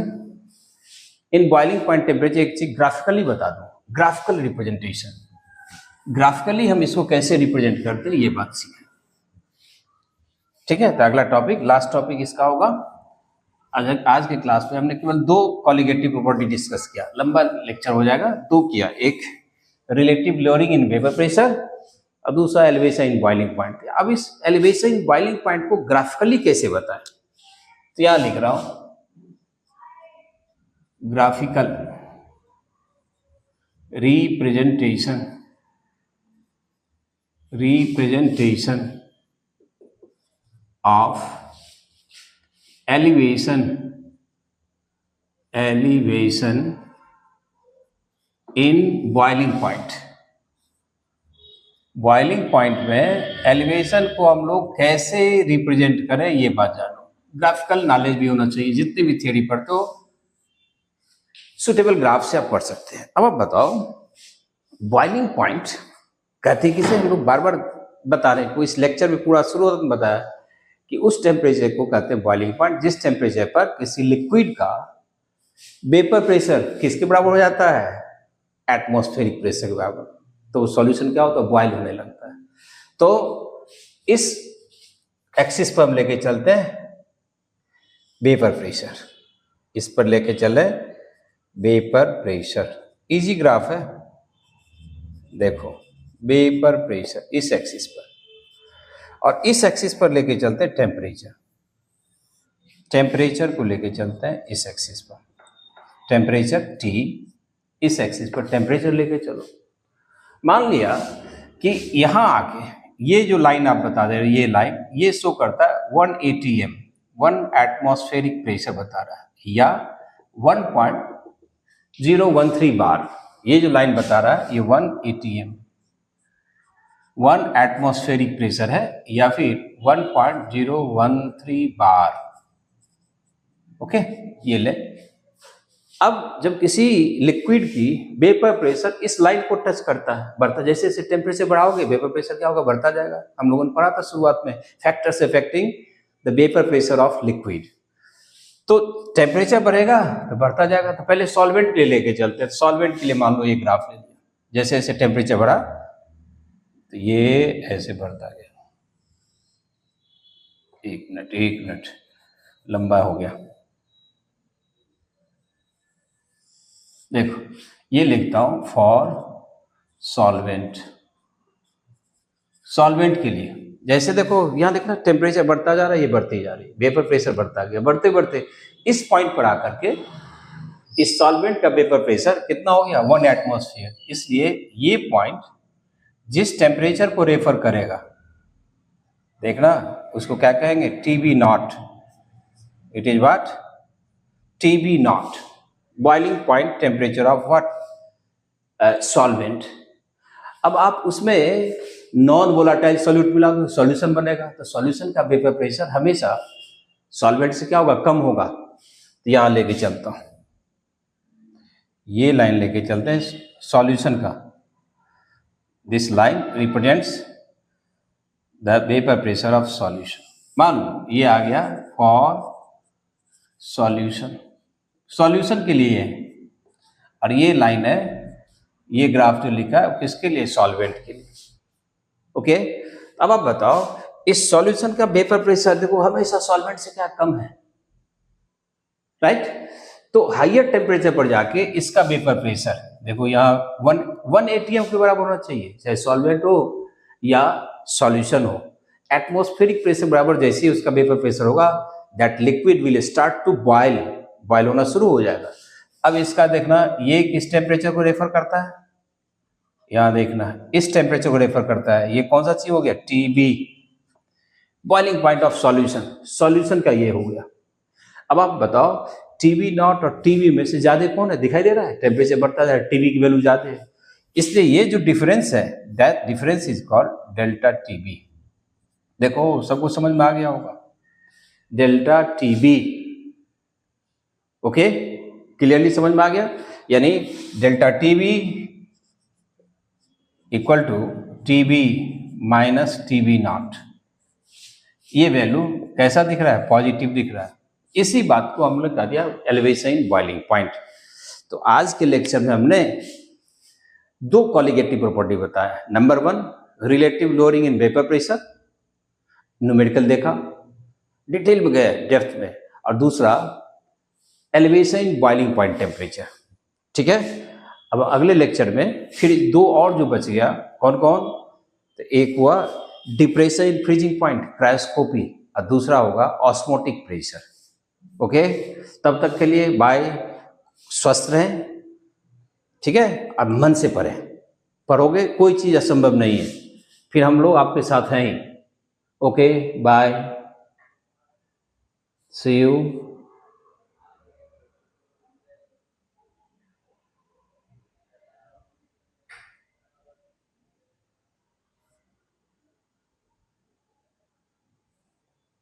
in boiling point temperature एक चीज ग्राफिकली बता दूं, ग्राफिकल रिप्रेजेंटेशन, ग्राफिकली हम इसको कैसे रिप्रेजेंट करते हैं ये बात सीखें, ठीक है। तो अगला टॉपिक, लास्ट टॉपिक इसका होगा। आज के क्लास में हमने केवल 2 कॉलिगेटिव प्रॉपर्टी डिस्कस किया, लंबा लेक्चर हो जाएगा, 2 किया, एक relative lowering in vapour pressure और दूसरा एलिवेशन इन बॉइलिंग पॉइंट। अब इस एलिवेशन इन बॉइलिंग पॉइंट को ग्राफिकली कैसे बताएं, तो यहां लिख रहा हूं, graphical representation of elevation in boiling point. Boiling point में एलिवेशन को हम लोग कैसे रिप्रेजेंट करें ये बात जानो, ग्राफिकल नॉलेज भी होना चाहिए, जितनी भी थियरी पढ़ते हो सुटेबल ग्राफ से आप पढ़ सकते हैं। अब आप बताओ बॉइलिंग पॉइंट कहते हैं किसे, हम लोग बार बार बता रहे हैं, कोई इस लेक्चर में पूरा शुरुआत में बताया कि उस टेम्परेचर को कहते हैं बॉइलिंग पॉइंट जिस टेम्परेचर पर किसी लिक्विड का वेपर प्रेशर किसके बराबर हो जाता है, एटमॉस्फेरिक प्रेशर के बराबर, तो सॉल्यूशन क्या होता है, बॉइल होने लगता है। तो इस एक्सिस पर हम लेके चलते हैं वेपर प्रेशर, इस पर लेके चले वेपर प्रेशर, इजी ग्राफ है, देखो वेपर प्रेशर इस एक्सिस पर, और इस एक्सिस पर लेके चलते हैं टेम्परेचर, टेम्परेचर को लेके चलते हैं इस एक्सिस पर, टेम्परेचर T, इस एक्सिस पर टेम्परेचर लेके चलो। मान लिया कि यहां आके ये जो लाइन आप बता दे रहे, ये लाइन ये शो करता है 1 atm, 1 एटमॉस्फेरिक प्रेशर बता रहा है, या 1.013 बार, ये जो लाइन बता रहा है ये 1 atm 1 एटमॉस्फेरिक प्रेशर है, या फिर 1.013 बार, ओके। ये ले, अब जब किसी लिक्विड की वेपर प्रेशर इस लाइन को टच करता है, बढ़ता, जैसे जैसे टेम्परेचर बढ़ाओगे वेपर प्रेशर क्या होगा, बढ़ता जाएगा। हम लोगों ने पढ़ा था शुरुआत में factors affecting the vapour pressure of liquid, तो टेम्परेचर बढ़ेगा तो बढ़ता जाएगा। तो पहले सॉल्वेंट के लिए लेके चलते हैं, सॉल्वेंट के लिए मान लो ये ग्राफ ले लिया, जैसे जैसे टेम्परेचर बढ़ा तो ये ऐसे बढ़ता गया, 1 मिनट लंबा हो गया, देखो ये लिखता हूं फॉर सॉल्वेंट, सॉल्वेंट के लिए जैसे देखो यहां देखना टेम्परेचर बढ़ता जा रहा है, ये बढ़ती जा रही है, वेपर प्रेशर बढ़ता गया, बढ़ते बढ़ते इस पॉइंट पर आकर के इस सॉल्वेंट का वेपर प्रेशर कितना हो गया, 1 एटमॉस्फेयर, इसलिए ये पॉइंट जिस टेम्परेचर को रेफर करेगा, देखना उसको क्या कहेंगे, TB naught. It is what, TB naught, boiling point temperature of what, solvent. अब आप उसमें नॉन वोलाटाइल सॉल्यूट मिला तो सॉल्यूशन बनेगा, तो सॉल्यूशन का वेपर प्रेशर हमेशा सॉल्वेंट से क्या होगा, कम होगा। तो यहां लेके चलता हूं, ये लाइन लेके चलते हैं सॉल्यूशन का। This line represents the vapour pressure of solution. मान लो ये आ गया फॉर सॉल्यूशन, सॉल्यूशन के लिए है, और ये लाइन है, ये ग्राफ जो लिखा है किसके लिए, सॉल्वेंट के लिए। ओके, अब आप बताओ इस सॉल्यूशन का वेपर प्रेशर देखो हमेशा सॉल्वेंट से क्या कम है, राइट। तो हाइयर टेम्परेचर पर जाके इसका वेपर प्रेशर देखो यहाँ 1 atm के बराबर होना चाहिए, चाहे सॉल्वेंट हो या सॉल्यूशन हो। एटमॉस्फेरिक प्रेशर बराबर जैसे ही उसका वेपर प्रेशर होगा, that liquid will start to boil, boil होना शुरू हो जाएगा। अब इसका देखना ये किस टेम्परेचर को रेफर करता है, यहां देखना इस टेम्परेचर को रेफर करता है। ये कौन सा चीज हो गया, TB, boiling point of solution, solution का ये हो गया। अब आप बताओ टीबी नॉट और टीबी में से ज्यादा कौन है, दिखाई दे रहा है, टेम्परेचर बढ़ता है टीबी की वैल्यू ज्यादा है, इसलिए ये जो डिफरेंस है that difference is called delta TB. देखो सबको समझ में आ गया होगा, डेल्टा टीबी। ओके, क्लियरली समझ में आ गया, यानी delta TB equal to TB minus TB naught. ये वैल्यू कैसा दिख रहा है, पॉजिटिव दिख रहा है। इसी बात को हम लोग कह दिया एलिवेशन इन बॉइलिंग पॉइंट। तो आज के लेक्चर में हमने 2 कॉलिगेटिव प्रॉपर्टी बताया। Number 1 relative lowering in vapour pressure, numerical देखा, डिटेल में गए डेप्थ में, और दूसरा elevation in boiling point temperature. ठीक है, अब अगले लेक्चर में फिर 2 और जो बच गया, कौन कौन, तो एक हुआ डिप्रेशन इन फ्रीजिंग पॉइंट क्रायोस्कोपी, और दूसरा होगा ऑस्मोटिक प्रेशर। ओके, तब तक के लिए बाय, स्वस्थ रहें, ठीक है। अब मन से पढ़ें, पढ़ोगे कोई चीज असंभव नहीं है, फिर हम लोग आपके साथ हैं ही। Okay, bye, see you.